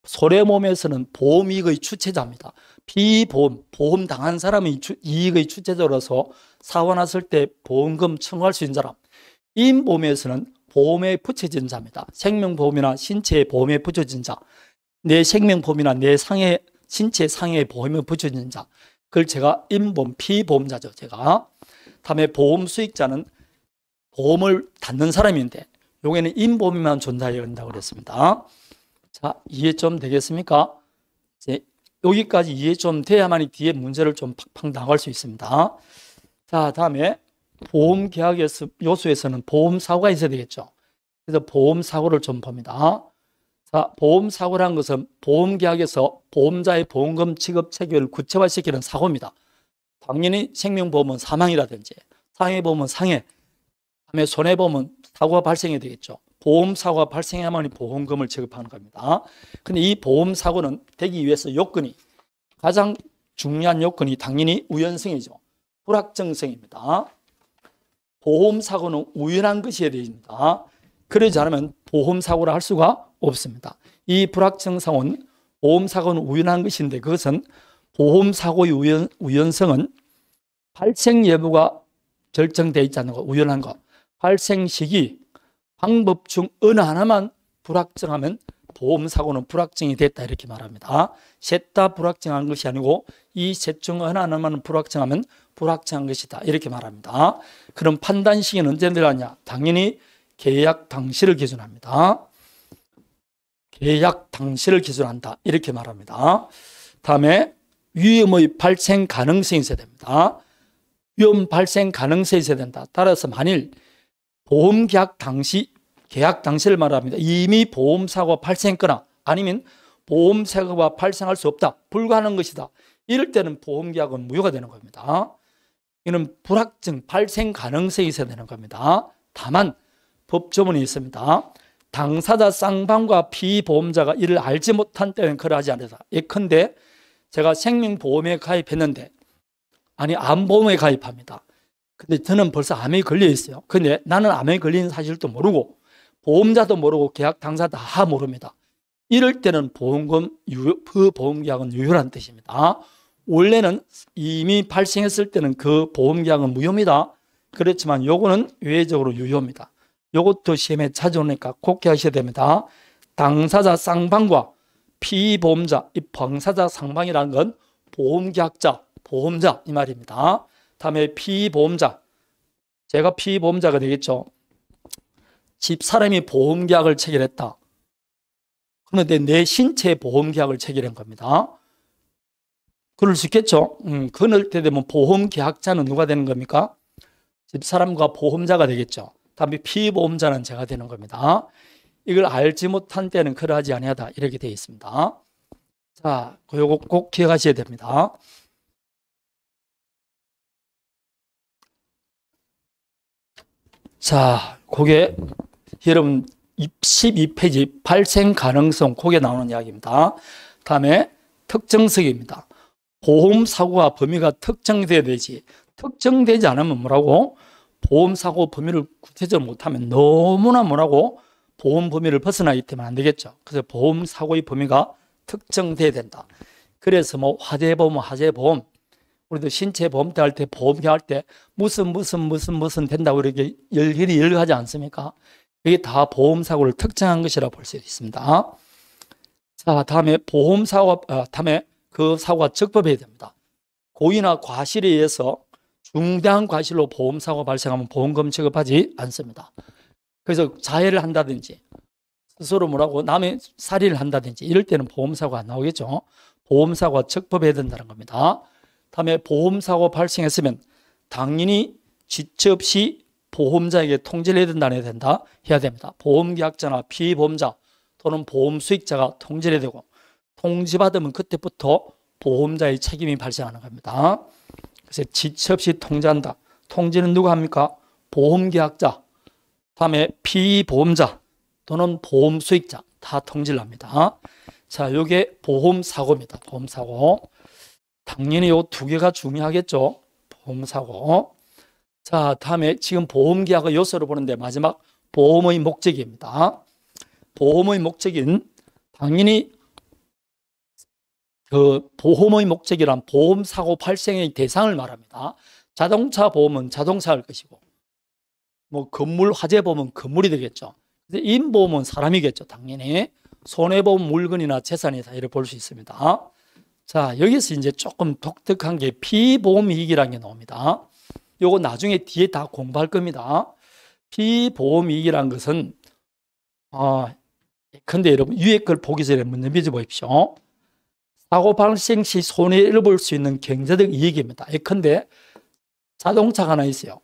손해보험에서는 보험이익의 주체자입니다. 피보험, 보험 당한 사람이 이익의 주체자로서 사고 났을 때 보험금 청구할 수 있는 사람. 임보험에서는 보험에 붙여진 자입니다. 생명보험이나 신체 보험에 붙여진 자. 내 생명보험이나 내 신체 상해 보험에 붙여진 자. 그걸 제가 임보험, 피보험자죠. 제가. 다음에 보험 수익자는 보험을 받는 사람인데 여기는 임보험만 존재해야 한다고 그랬습니다. 자, 이해 좀 되겠습니까? 이제 여기까지 이해 좀 돼야만이 뒤에 문제를 좀 팍팍 나갈 수 있습니다. 자, 다음에 보험계약 요소에서는 보험사고가 있어야 되겠죠. 그래서 보험사고를 좀 봅니다. 자, 보험사고라는 것은 보험계약에서 보험자의 보험금 지급 체계를 구체화시키는 사고입니다. 당연히 생명보험은 사망이라든지 상해보험은 상해, 다음에 손해보험은 사고가 발생해야 되겠죠. 보험사고가 발생해야만 보험금을 지급하는 겁니다. 근데 이 보험사고는 되기 위해서 요건이 가장 중요한 요건이 당연히 우연성이죠. 불확정성입니다. 보험사고는 우연한 것이어야 됩니다. 그러지 않으면 보험사고를 할 수가 없습니다. 이 불확정성은 보험사고는 우연한 것인데 그것은 보험사고의 우연성은 발생 여부가 결정되어 있지 않는 것, 우연한 것, 발생 시기, 방법 중 어느 하나만 불확정하면 보험사고는 불확정이 됐다 이렇게 말합니다. 셋 다 불확정한 것이 아니고 이 셋 중 어느 하나만 불확정하면 불확정한 것이다 이렇게 말합니다. 그럼 판단 시기는 언제 들어가냐? 당연히 계약 당시를 기준합니다. 계약 당시를 기준한다 이렇게 말합니다. 다음에 위험의 발생 가능성이 있어야 됩니다. 위험 발생 가능성이 있어야 된다. 따라서 만일 보험계약 당시, 계약 당시를 말합니다. 이미 보험사고가 발생했거나 아니면 보험사고가 발생할 수 없다. 불가능한 것이다. 이럴 때는 보험계약은 무효가 되는 겁니다. 이는 불확정, 발생 가능성이 있어야 되는 겁니다. 다만 법조문이 있습니다. 당사자 쌍방과 피보험자가 이를 알지 못한 때는 그러하지 않다. 예컨대 제가 생명보험에 가입했는데 아니 암보험에 가입합니다. 근데 저는 벌써 암에 걸려 있어요. 근데 나는 암에 걸린 사실도 모르고 보험자도 모르고 계약 당사 다 모릅니다. 이럴 때는 그 보험계약은 유효란 뜻입니다. 원래는 이미 발생했을 때는 그 보험계약은 무효입니다. 그렇지만 요거는 외적으로 유효입니다. 요것도 시험에 찾아오니까 꼭 기억하셔야 됩니다. 당사자 쌍방과 피보험자, 이 당사자 쌍방이라는 건 보험계약자, 보험자 이 말입니다. 다음에 피보험자, 제가 피보험자가 되겠죠. 집사람이 보험계약을 체결했다. 그런데 내 신체 보험계약을 체결한 겁니다. 그럴 수 있겠죠. 그럴 때 되면 보험계약자는 누가 되는 겁니까? 집사람과 보험자가 되겠죠. 다음에 피보험자는 제가 되는 겁니다. 이걸 알지 못한 때는 그러하지 아니하다 이렇게 되어 있습니다. 자, 이거 꼭 기억하셔야 됩니다. 자, 그게 여러분 12페이지 발생 가능성 그게 나오는 이야기입니다. 다음에 특정성입니다. 보험사고와 범위가 특정돼야 되지 특정되지 않으면 뭐라고? 보험사고 범위를 구체적으로 못하면 너무나 뭐라고? 보험 범위를 벗어나 있다면 안 되겠죠. 그래서 보험사고의 범위가 특정돼야 된다. 그래서 뭐 화재보험, 화재보험 우리도 신체보험 때 할 때 보험계약할 때 무슨 된다고 이렇게 열일이 열하지 않습니까? 이게 다 보험사고를 특정한 것이라 볼 수 있습니다. 자, 다음에 다음에 그 사고가 적법해야 됩니다. 고의나 과실에 의해서 중대한 과실로 보험사고가 발생하면 보험금 지급하지 않습니다. 그래서 자해를 한다든지 스스로 뭐라고 남의 살인을 한다든지 이럴 때는 보험사고가 안 나오겠죠. 보험사고가 적법해야 된다는 겁니다. 다음에 보험사고 발생했으면 당연히 지체 없이 보험자에게 통지를 해야 됩니다. 보험계약자나 피보험자 또는 보험수익자가 통지를 해야 되고 통지받으면 그때부터 보험자의 책임이 발생하는 겁니다. 그래서 지체 없이 통지한다. 통지는 누가 합니까? 보험계약자, 다음에 피보험자 또는 보험수익자 다 통지를 합니다. 자, 이게 보험사고입니다. 보험사고. 당연히 이 두 개가 중요하겠죠. 보험사고. 자, 다음에 지금 보험계약의 요소를 보는데 마지막 보험의 목적입니다. 보험의 목적인 당연히 그 보험의 목적이란 보험사고 발생의 대상을 말합니다. 자동차 보험은 자동차일 것이고 뭐 건물 화재 보험은 건물이 되겠죠. 인보험은 사람이겠죠. 당연히 손해보험 물건이나 재산이다 이렇게 볼 수 있습니다. 자, 여기서 이제 조금 독특한 게 피보험이익이라는 게 나옵니다. 요거 나중에 뒤에 다 공부할 겁니다. 피보험이익이라는 것은 근데 여러분 위에 걸 보기 전에 먼저 빚어보십시오. 사고 발생 시 손해를 볼 수 있는 경제적 이익입니다. 예컨대 자동차가 하나 있어요.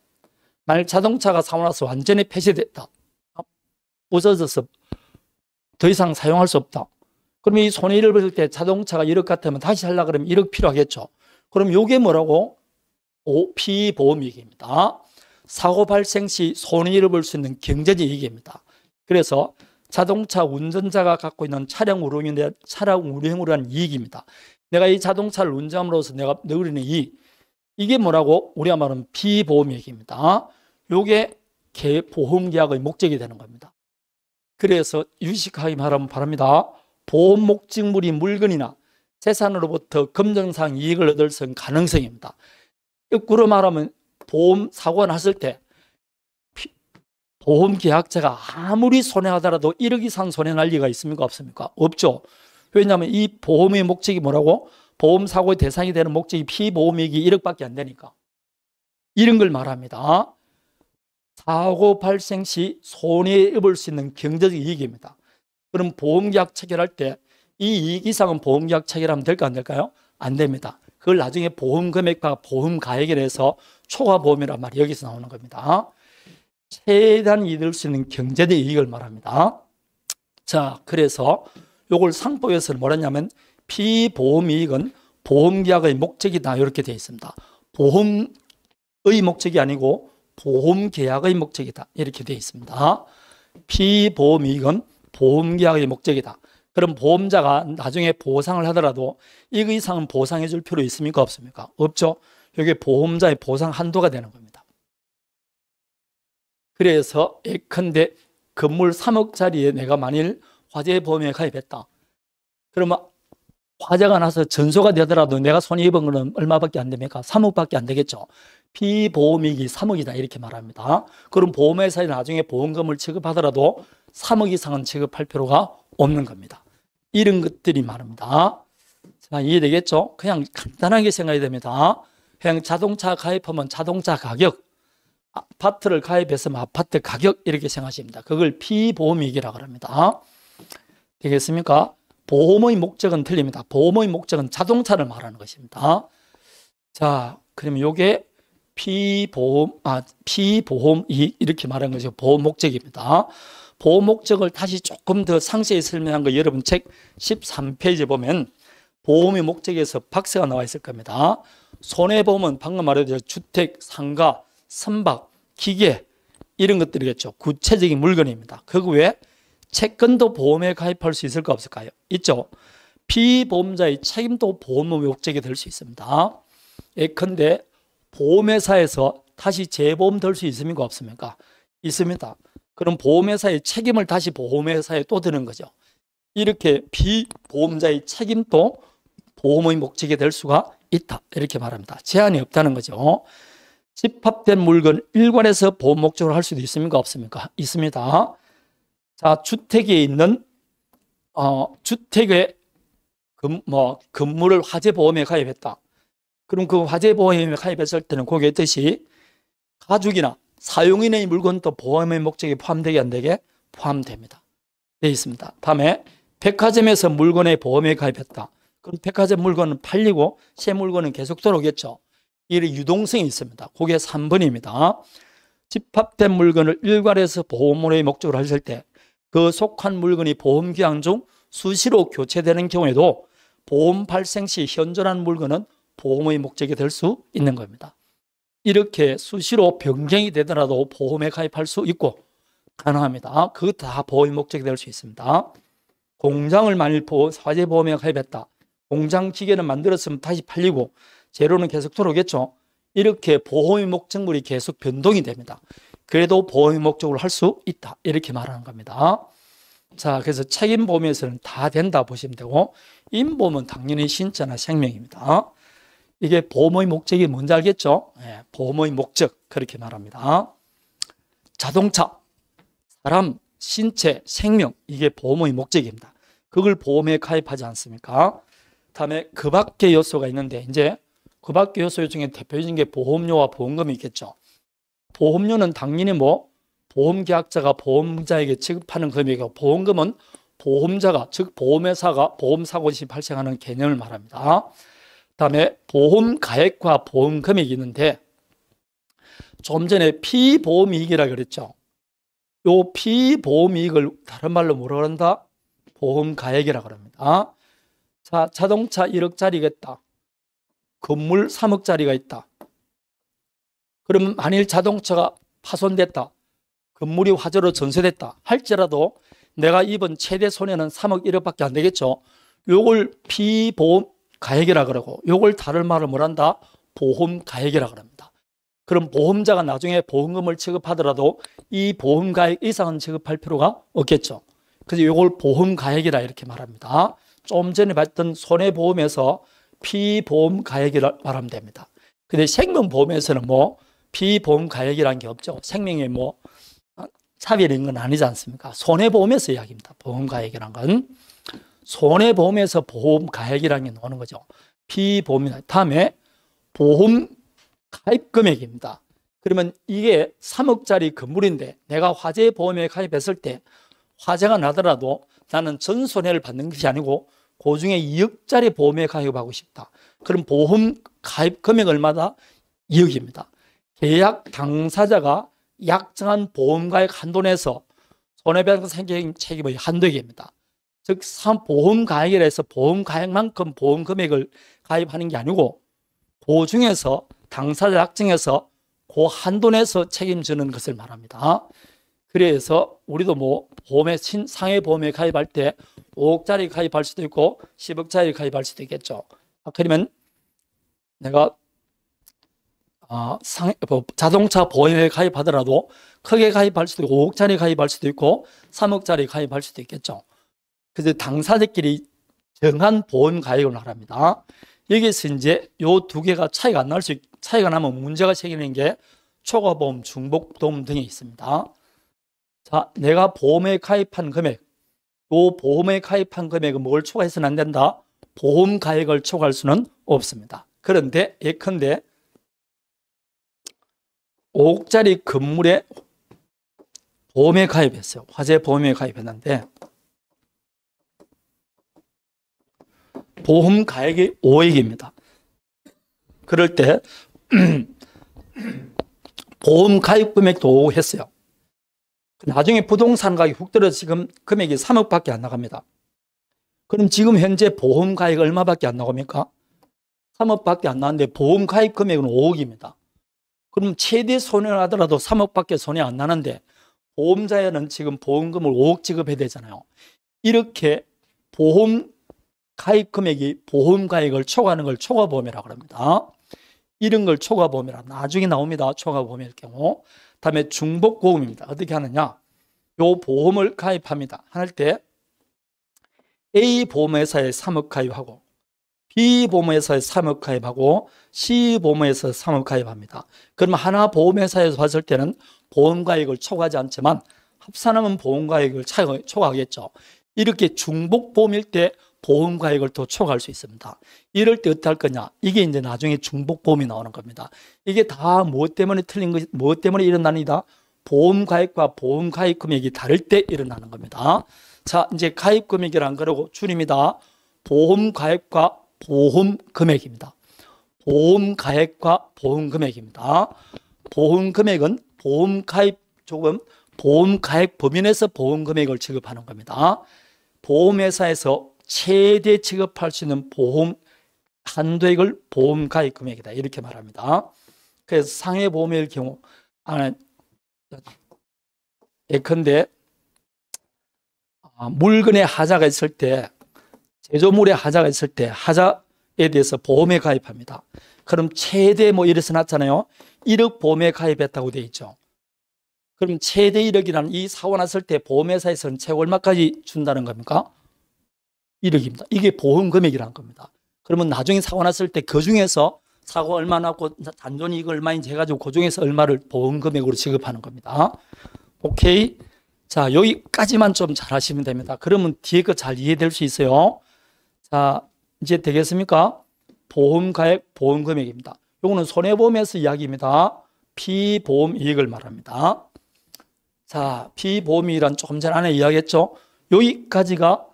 만약 자동차가 사고 나서 완전히 폐쇄됐다. 부서져서 더 이상 사용할 수 없다. 그러면 이 손해를 볼 때 자동차가 1억 같으면 다시 하려고 그러면 1억 필요하겠죠. 그럼 이게 뭐라고? 피보험이익입니다. 사고 발생 시 손해를 볼 수 있는 경제적 이익입니다. 그래서 자동차 운전자가 갖고 있는 차량 운행으로 한 이익입니다. 내가 이 자동차를 운전함으로써 내가 누리는 이익, 이게 뭐라고? 우리가 말하는 피보험이익입니다. 이게 보험계약의 목적이 되는 겁니다. 그래서 유식하게 말하면 바랍니다. 보험 목적물이 물건이나 재산으로부터 금전상 이익을 얻을 수 있는 가능성입니다. 거꾸로 말하면 보험 사고가 났을 때 보험계약자가 아무리 손해하더라도 1억 이상 손해 날 리가 있습니까? 없습니까? 없죠. 왜냐하면 이 보험의 목적이 뭐라고? 보험사고의 대상이 되는 목적이 피보험이익이 1억밖에 안 되니까 이런 걸 말합니다. 사고 발생 시 손해를 입을 수 있는 경제적 이익입니다. 그럼 보험계약 체결할 때 이 이익 이상은 보험계약 체결하면 될까 안 될까요? 안 됩니다. 그걸 나중에 보험금액과 보험가액에 대해서 초과보험이란 말이 여기서 나오는 겁니다. 최대한 이익을 수 있는 경제적 이익을 말합니다. 자, 그래서 이걸 상법에서는 뭐라 하냐면 피보험이익은 보험계약의 목적이다 이렇게 되어 있습니다. 보험의 목적이 아니고 보험계약의 목적이다 이렇게 되어 있습니다. 피보험이익은 보험계약의 목적이다. 그럼 보험자가 나중에 보상을 하더라도 이거 이상은 보상해 줄 필요 있습니까? 없습니까? 없죠. 이게 보험자의 보상 한도가 되는 겁니다. 그래서 예컨대 건물 3억짜리에 내가 만일 화재보험에 가입했다. 그러면 화재가 나서 전소가 되더라도 내가 손해입은 거는 얼마밖에 안 됩니까? 3억밖에 안 되겠죠. 피보험이익이 3억이다 이렇게 말합니다. 그럼 보험회사에 나중에 보험금을 지급하더라도 3억 이상은 지급할 필요가 없는 겁니다. 이런 것들이 말입니다. 자, 이해되겠죠? 그냥 간단하게 생각해야 됩니다. 그냥 자동차 가입하면 자동차 가격, 아파트를 가입했으면 아파트 가격 이렇게 생각하십니다. 그걸 피보험이익이라고 합니다. 되겠습니까? 보험의 목적은 틀립니다. 보험의 목적은 자동차를 말하는 것입니다. 자, 그러면 이게 피보험이익 이렇게 말하는 것이 보험 목적입니다. 보험 목적을 다시 조금 더 상세히 설명한 거 여러분 책 13페이지 보면 보험의 목적에서 박스가 나와 있을 겁니다. 손해보험은 방금 말했듯이 주택, 상가, 선박, 기계 이런 것들이겠죠. 구체적인 물건입니다. 그 외에 채권도 보험에 가입할 수 있을까 없을까요? 있죠. 피보험자의 책임도 보험의 목적이 될 수 있습니다. 예컨대 보험회사에서 다시 재보험 들 수 있습니까? 없습니까? 있습니다. 그럼 보험회사의 책임을 다시 보험회사에 또 드는 거죠. 이렇게 피보험자의 책임도 보험의 목적이 될 수가 있다 이렇게 말합니다. 제한이 없다는 거죠. 집합된 물건 일괄해서 보험 목적으로 할 수도 있습니까? 없습니까? 있습니다. 자, 주택에 있는 주택의 건물을 화재보험에 가입했다. 그럼 그 화재보험에 가입했을 때는 거기에 뜻이 가죽이나 사용인의 물건도 보험의 목적에 포함되게 안 되게 포함됩니다. 되어 있습니다. 다음에 백화점에서 물건의 보험에 가입했다. 그럼 백화점 물건은 팔리고 새 물건은 계속 들어오겠죠. 이게 유동성이 있습니다. 그게 3번입니다. 집합된 물건을 일괄해서 보험의 목적으로 하실 때 그 속한 물건이 보험기한 중 수시로 교체되는 경우에도 보험 발생 시 현존한 물건은 보험의 목적이 될 수 있는 겁니다. 이렇게 수시로 변경이 되더라도 보험에 가입할 수 있고 가능합니다. 그것 다 보험의 목적이 될 수 있습니다. 공장을 만일 화재보험에 가입했다. 공장 기계는 만들었으면 다시 팔리고 재료는 계속 들어오겠죠. 이렇게 보험의 목적물이 계속 변동이 됩니다. 그래도 보험의 목적으로 할 수 있다. 이렇게 말하는 겁니다. 자, 그래서 책임보험에서는 다 된다 보시면 되고, 임보험은 당연히 신체나 생명입니다. 이게 보험의 목적이 뭔지 알겠죠? 네, 보험의 목적 그렇게 말합니다. 자동차, 사람, 신체, 생명 이게 보험의 목적입니다. 그걸 보험에 가입하지 않습니까? 다음에 그 밖의 요소가 있는데 이제 그 밖의 요소 중에 대표적인 게 보험료와 보험금이 있겠죠. 보험료는 당연히 보험계약자가 보험자에게 지급하는 금액이고 보험금은 보험자가 즉 보험회사가 보험사고 시 발생하는 개념을 말합니다. 다음에 보험가액과 보험금액이 있는데 좀 전에 피보험이익이라고 그랬죠. 요 피보험이익을 다른 말로 뭐라 그런다? 보험가액이라고 합니다. 자, 자동차 1억짜리겠다. 건물 3억짜리가 있다. 그러면 만일 자동차가 파손됐다. 건물이 화재로 전세됐다. 할지라도 내가 입은 최대 손해는 3억 1억밖에 안 되겠죠. 요걸 피보험 가액이라 그러고 요걸 다른 말을 뭐란다? 보험 가액이라 그럽니다. 그럼 보험자가 나중에 보험금을 지급하더라도 이 보험 가액 이상은 지급할 필요가 없겠죠. 그래서 요걸 보험 가액이라 이렇게 말합니다. 좀 전에 봤던 손해보험에서 피보험 가액이라 말하면 됩니다. 근데 생명보험에서는 피보험 가액이라는 게 없죠. 생명에 차별인 건 아니지 않습니까? 손해보험에서 이야기입니다. 보험 가액이라는 건 손해보험에서 보험 가액이라는 게 나오는 거죠. 피보험이다. 다음에 보험 가입 금액입니다. 그러면 이게 3억짜리 건물인데 내가 화재보험에 가입했을 때 화재가 나더라도 나는 전 손해를 받는 것이 아니고 그 중에 2억짜리 보험에 가입하고 싶다. 그럼 보험 가입 금액 얼마다? 2억입니다. 계약 당사자가 약정한 보험 가액 한도 내에서 손해배상 책임의 한도액입니다. 즉 보험 가액이라 해서 보험 가액만큼 보험 금액을 가입하는 게 아니고 그 중에서 당사자 약정에서 그 한도 내에서 책임지는 것을 말합니다. 그래서 우리도 보험에 상해 보험에 가입할 때 5억짜리 가입할 수도 있고 10억짜리 가입할 수도 있겠죠. 그러면 내가 자동차 보험에 가입하더라도 크게 가입할 수도 있고 5억짜리 가입할 수도 있고 3억짜리 가입할 수도 있겠죠. 그래서 당사자끼리 정한 보험 가입을 말합니다. 여기서 이제 요 두 개가 차이가 나면 문제가 생기는 게 초과보험, 중복보험 등이 있습니다. 자, 내가 보험에 가입한 금액, 요 보험에 가입한 금액은 뭘 초과해서는 안 된다? 보험 가액을 초과할 수는 없습니다. 그런데 예컨대 5억짜리 건물에 보험에 가입했어요. 화재 보험에 가입했는데 보험 가액이 5억입니다. 그럴 때 보험 가입 금액도 5억 했어요. 나중에 부동산 가격이 훅 떨어져 지금 금액이 3억밖에 안 나갑니다. 그럼 지금 현재 보험 가액 얼마밖에 안 나갑니까? 3억밖에 안 나는데 보험 가입 금액은 5억입니다. 그럼 최대 손해를 하더라도 3억밖에 손해 안 나는데 보험자에는 지금 보험금을 5억 지급해야 되잖아요. 이렇게 보험 가입 금액이 보험 가액을 초과하는 걸 초과보험이라고 합니다. 이런 걸 초과보험이라 나중에 나옵니다. 초과보험일 경우. 다음에 중복보험입니다. 어떻게 하느냐? 요 보험을 가입합니다. 할 때 A 보험회사에 3억 가입하고 B 보험회사에 3억 가입하고 C 보험회사에 3억 가입합니다. 그러면 하나 보험회사에서 봤을 때는 보험 가입을 초과하지 않지만 합산하면 보험가액을 초과하겠죠. 이렇게 중복보험일 때 보험가액을 또 초과할 수 있습니다. 이럴 때 어떻게 할 거냐? 이게 이제 나중에 중복보험이 나오는 겁니다. 이게 다 무엇 때문에 틀린 것이, 무엇 때문에 일어납니다? 보험가액과 보험가입 금액이 다를 때 일어나는 겁니다. 자, 이제 가입 금액이란 거라고 줄입니다. 보험가액과 보험금액입니다. 보험가액과 보험금액입니다. 보험금액은 보험가입 조금 보험가액 범위 내에서 보험금액을 지급하는 겁니다. 보험회사에서 최대 지급할 수 있는 보험 한도액을 보험가입 금액이다 이렇게 말합니다. 그래서 상해보험일 경우 예컨대 물건에 하자가 있을 때, 제조물에 하자가 있을 때 하자에 대해서 보험에 가입합니다. 그럼 최대 뭐 이래서 났잖아요. 1억 보험에 가입했다고 돼 있죠. 그럼 최대 1억이라는 이 사고 났을 때 보험회사에서는 최고 얼마까지 준다는 겁니까? 1억입니다. 이게 보험 금액이라는 겁니다. 그러면 나중에 사고 났을 때 그 중에서 사고 얼마 났고 단존이익 얼마인지 해가지고 그 중에서 얼마를 보험 금액으로 지급하는 겁니다. 오케이. 자, 여기까지만 좀 잘 하시면 됩니다. 그러면 뒤에 거 잘 이해될 수 있어요. 자, 이제 되겠습니까? 보험가액, 보험금액입니다. 요거는 손해보험에서 이야기입니다. 피보험 이익을 말합니다. 자, 피보험이란 조금 전 안에 이야기했죠. 여기까지가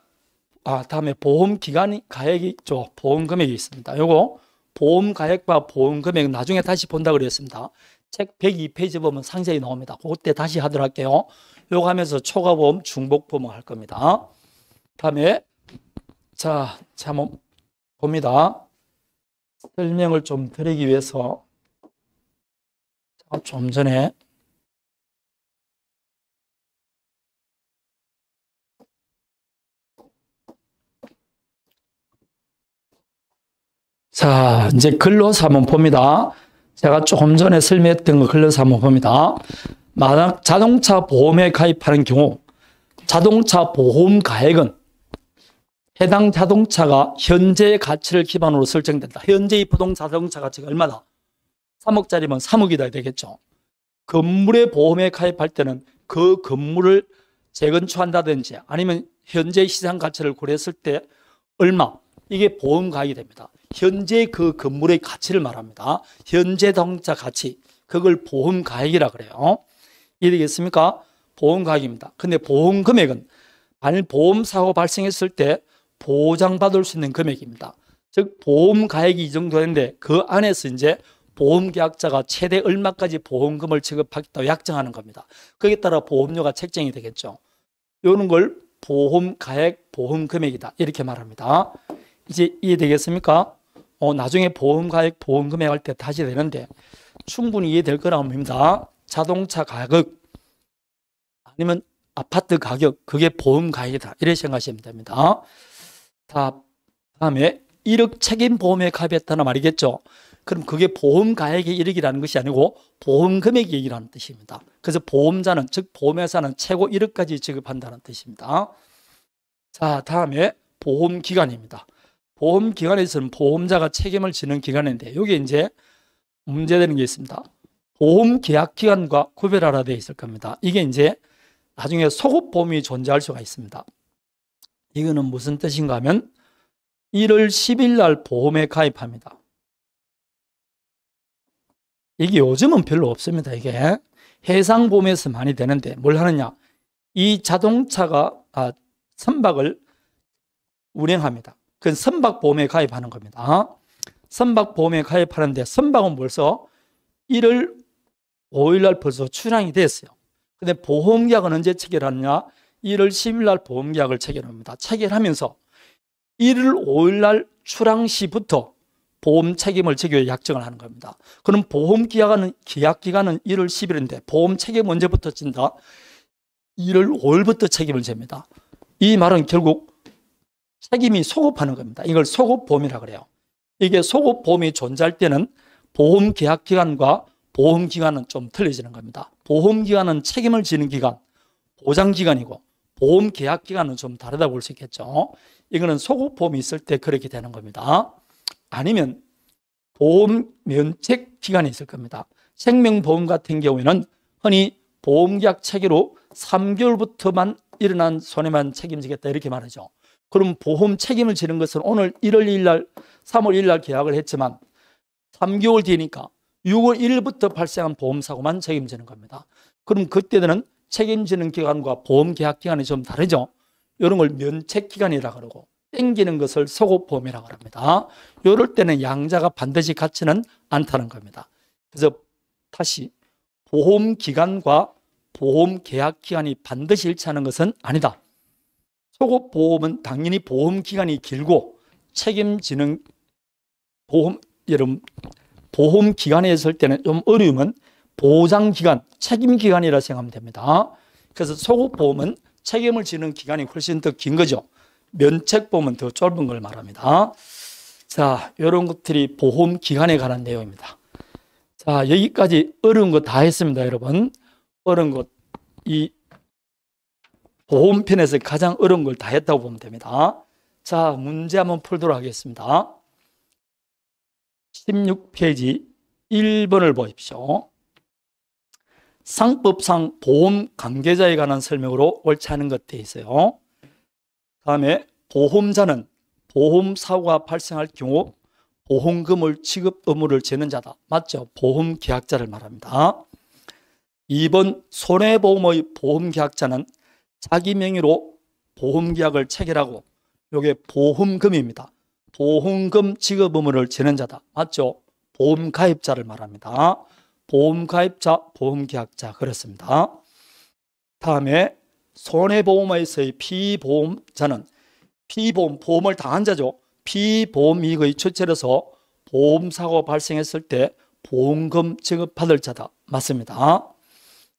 다음에 보험기간 가액이 있죠. 보험금액이 있습니다. 요거 보험가액과 보험금액 나중에 다시 본다 그랬습니다. 책 102페이지 보면 상세히 나옵니다. 그때 다시 하도록 할게요. 요거 하면서 초과보험, 중복보험을 할 겁니다. 다음에 자, 한번 봅니다. 설명을 좀 드리기 위해서 좀 전에 자, 이제 글로서 한번 봅니다. 제가 조금 전에 설명했던 거 글로서 한번 봅니다. 만약 자동차 보험에 가입하는 경우 자동차 보험 가액은 해당 자동차가 현재의 가치를 기반으로 설정된다. 현재의 부동산 자동차 가치가 얼마다? 3억짜리면 3억이다 되겠죠. 건물의 보험에 가입할 때는 그 건물을 재건축한다든지 아니면 현재 시장 가치를 고려했을 때 얼마? 이게 보험 가액이 됩니다. 현재 그 건물의 가치를 말합니다. 현재 자동차 가치, 그걸 보험 가액이라 그래요. 이해되겠습니까? 보험 가액입니다. 근데 보험 금액은 만일 보험 사고 발생했을 때 보장받을 수 있는 금액입니다. 즉 보험 가액이 이 정도 되는데 그 안에서 이제 보험계약자가 최대 얼마까지 보험금을 지급하겠다고 약정하는 겁니다. 거기에 따라 보험료가 책정이 되겠죠. 이런 걸 보험 가액, 보험 금액이다 이렇게 말합니다. 이제 이해되겠습니까? 나중에 보험 가액, 보험 금액 할 때 다시 되는데 충분히 이해될 거라고 봅니다. 자동차 가격 아니면 아파트 가격, 그게 보험 가액이다 이렇게 생각하시면 됩니다. 다음에 1억 책임 보험에 가입했다는 말이겠죠. 그럼 그게 보험 가액의 1억이라는 것이 아니고 보험 금액의 1억이라는 뜻입니다. 그래서 보험자는, 즉 보험회사는 최고 1억까지 지급한다는 뜻입니다. 자, 다음에 보험 기간입니다. 보험 기간에서는 보험자가 책임을 지는 기간인데 여기 이제 문제되는 게 있습니다. 보험 계약 기간과 구별하라 되어 있을 겁니다. 이게 이제 나중에 소급보험이 존재할 수가 있습니다. 이거는 무슨 뜻인가 하면 1월 10일 날 보험에 가입합니다. 이게 요즘은 별로 없습니다. 이게 해상보험에서 많이 되는데 뭘 하느냐, 이 자동차가 선박을 운행합니다. 그건 선박보험에 가입하는 겁니다. 선박보험에 가입하는데 선박은 벌써 1월 5일 날 벌써 출항이 됐어요. 근데 보험계약은 언제 체결하느냐, 1월 10일 날 보험계약을 체결합니다. 체결하면서 1월 5일 날 출항 시부터 보험 책임을 지기 위해 약정을 하는 겁니다. 그럼 보험 계약은 기간은 1월 10일인데 보험 책임 언제부터 진다? 1월 5일부터 책임을 집니다. 이 말은 결국 책임이 소급하는 겁니다. 이걸 소급보험이라고 그래요. 이게 소급보험이 존재할 때는 보험 계약 기간과 보험 기간은 좀 틀려지는 겁니다. 보험 기간은 책임을 지는 기간, 보장 기간이고 보험 계약 기간은 좀 다르다고 볼 수 있겠죠. 이거는 소급보험이 있을 때 그렇게 되는 겁니다. 아니면 보험 면책 기간이 있을 겁니다. 생명보험 같은 경우에는 흔히 보험계약 체계로 3개월부터만 일어난 손해만 책임지겠다 이렇게 말하죠. 그럼 보험 책임을 지는 것은 오늘 1월 2일 날 3월 1일 날 계약을 했지만 3개월 뒤니까 6월 1일부터 발생한 보험사고만 책임지는 겁니다. 그럼 그때는 책임지는 기간과 보험 계약 기간이 좀 다르죠. 이런 걸 면책기간이라고 그러고 땡기는 것을 소급보험이라고 합니다. 이럴 때는 양자가 반드시 같지는 않다는 겁니다. 그래서 다시 보험기간과 보험계약기간이 반드시 일치하는 것은 아니다. 소급보험은 당연히 보험기간이 길고 책임지는 보험기간에 있을 때는 좀 어려우면 보장기간, 책임기간이라 생각하면 됩니다. 그래서 소급보험은 책임을 지는 기간이 훨씬 더 긴 거죠. 면책보험은 더 짧은 걸 말합니다. 자, 이런 것들이 보험기간에 관한 내용입니다. 자, 여기까지 어려운 거 다 했습니다, 여러분. 어려운 것, 이 보험편에서 가장 어려운 걸 다 했다고 보면 됩니다. 자, 문제 한번 풀도록 하겠습니다. 16페이지 1번을 보십시오. 상법상 보험 관계자에 관한 설명으로 옳지 않은 것 되어 있어요. 다음에 보험자는 보험사고가 발생할 경우 보험금을 지급 의무를 지는 자다. 맞죠? 보험계약자를 말합니다. 2번 손해보험의 보험계약자는 자기 명의로 보험계약을 체결하고 이게 보험금입니다. 보험금 지급 의무를 지는 자다. 맞죠? 보험가입자를 말합니다. 보험가입자, 보험계약자 그렇습니다. 다음에 손해보험에서의 피보험자는 보험을 당한 자죠. 피보험이익의 주체로서 보험사고 발생했을 때 보험금 지급받을 자다. 맞습니다.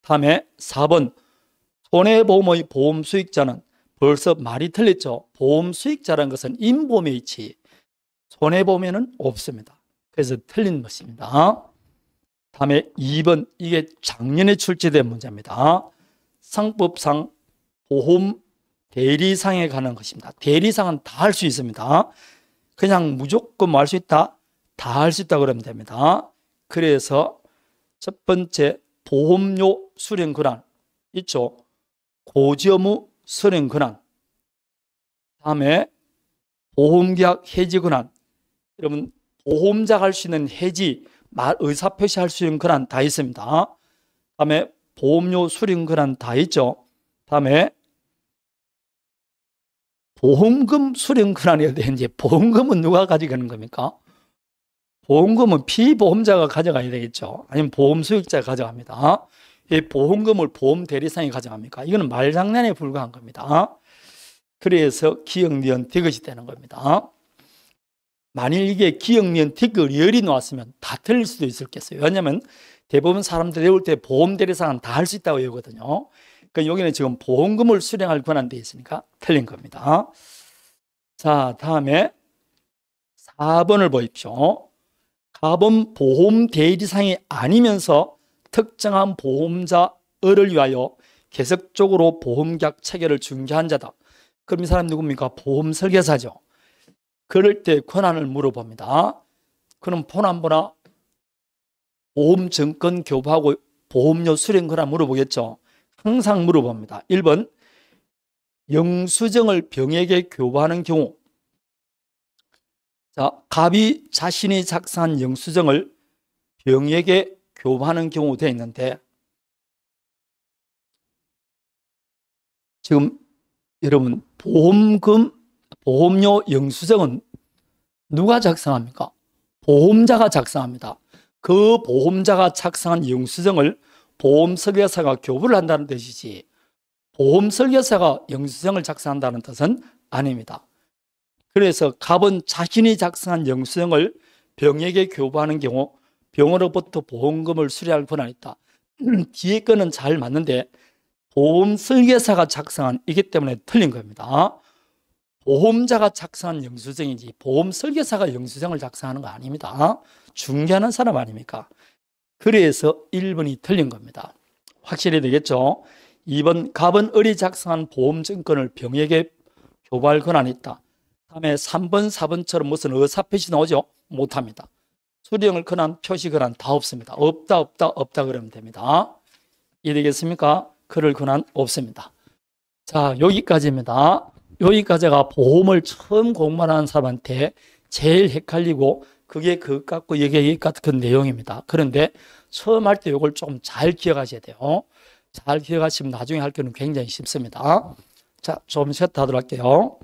다음에 4번 손해보험의 보험 수익자는 벌써 말이 틀렸죠. 보험 수익자라는 것은 인보험에 있지 손해보험에는 없습니다. 그래서 틀린 것입니다. 다음에 2번 이게 작년에 출제된 문제입니다. 상법상 보험 대리상에 관한 것입니다. 대리상은 다 할 수 있습니다. 그냥 무조건 뭐 할 수 있다? 다 할 수 있다 그러면 됩니다. 그래서 첫 번째 보험료 수령 권한 있죠. 고지의무 수령 권한. 다음에 보험계약 해지 권한. 여러분 보험자가 할 수 있는 해지, 의사표시 할 수 있는 권한 다 있습니다. 다음에 보험료 수령 권한 다 있죠. 다음에 보험금 수령 권한이 되는지 보험금은 누가 가져가는 겁니까? 보험금은 피보험자가 가져가야 되겠죠. 아니면 보험 수익자가 가져갑니다. 이 보험금을 보험 대리상이 가져갑니까? 이거는 말장난에 불과한 겁니다. 그래서 기역, 니은, 디귿이 되는 겁니다. 만일 이게 기역, 니은, 디귿, 리을이 나왔으면 다 틀릴 수도 있었겠어요. 왜냐하면 대부분 사람들이 외울 때 보험 대리상은 다 할 수 있다고 외우거든요. 그러니까 여기는 지금 보험금을 수령할 권한돼 있으니까 틀린 겁니다. 자, 다음에 4번을 보십시오. 가범 보험 대리상이 아니면서 특정한 보험자를 위하여 계속적으로 보험계약 체결을 중개한 자다. 그럼 이 사람 누굽니까? 보험 설계사죠. 그럴 때 권한을 물어봅니다. 그럼 포함보나 보험 증권 교부하고 보험료 수령 권한 물어보겠죠. 항상 물어봅니다. 1번 영수증을 병에게 교부하는 경우, 자, 갑이 자신이 작성한 영수증을 병에게 교부하는 경우 되어 있는데 지금 여러분 보험료 영수증은 누가 작성합니까? 보험자가 작성합니다. 그 보험자가 작성한 영수증을 보험설계사가 교부를 한다는 뜻이지 보험설계사가 영수증을 작성한다는 뜻은 아닙니다. 그래서 갑은 자신이 작성한 영수증을 병에게 교부하는 경우 병으로부터 보험금을 수령할 권한이 있다. 뒤에 거는 잘 맞는데 보험설계사가 작성한 이기 때문에 틀린 겁니다. 보험자가 작성한 영수증이지 보험설계사가 영수증을 작성하는 거 아닙니다. 중개하는 사람 아닙니까? 그래서 1번이 틀린 겁니다. 확실히 되겠죠? 2번 갑은 을이 작성한 보험증권을 병에게 교부할 권한이 있다. 다음에 3번, 4번처럼 무슨 의사표시 나오죠? 못합니다. 수령을 권한, 표시 권한 다 없습니다. 없다 그러면 됩니다. 이해되겠습니까? 그럴 권한 없습니다. 자, 여기까지입니다. 여기까지가 보험을 처음 공부하는 사람한테 제일 헷갈리고 그게 그것 같고 이게 같은 내용입니다. 그런데 처음 할 때 이걸 좀 잘 기억하셔야 돼요. 잘 기억하시면 나중에 할 때는 굉장히 쉽습니다. 자, 좀 쉬었다 하도록 할게요.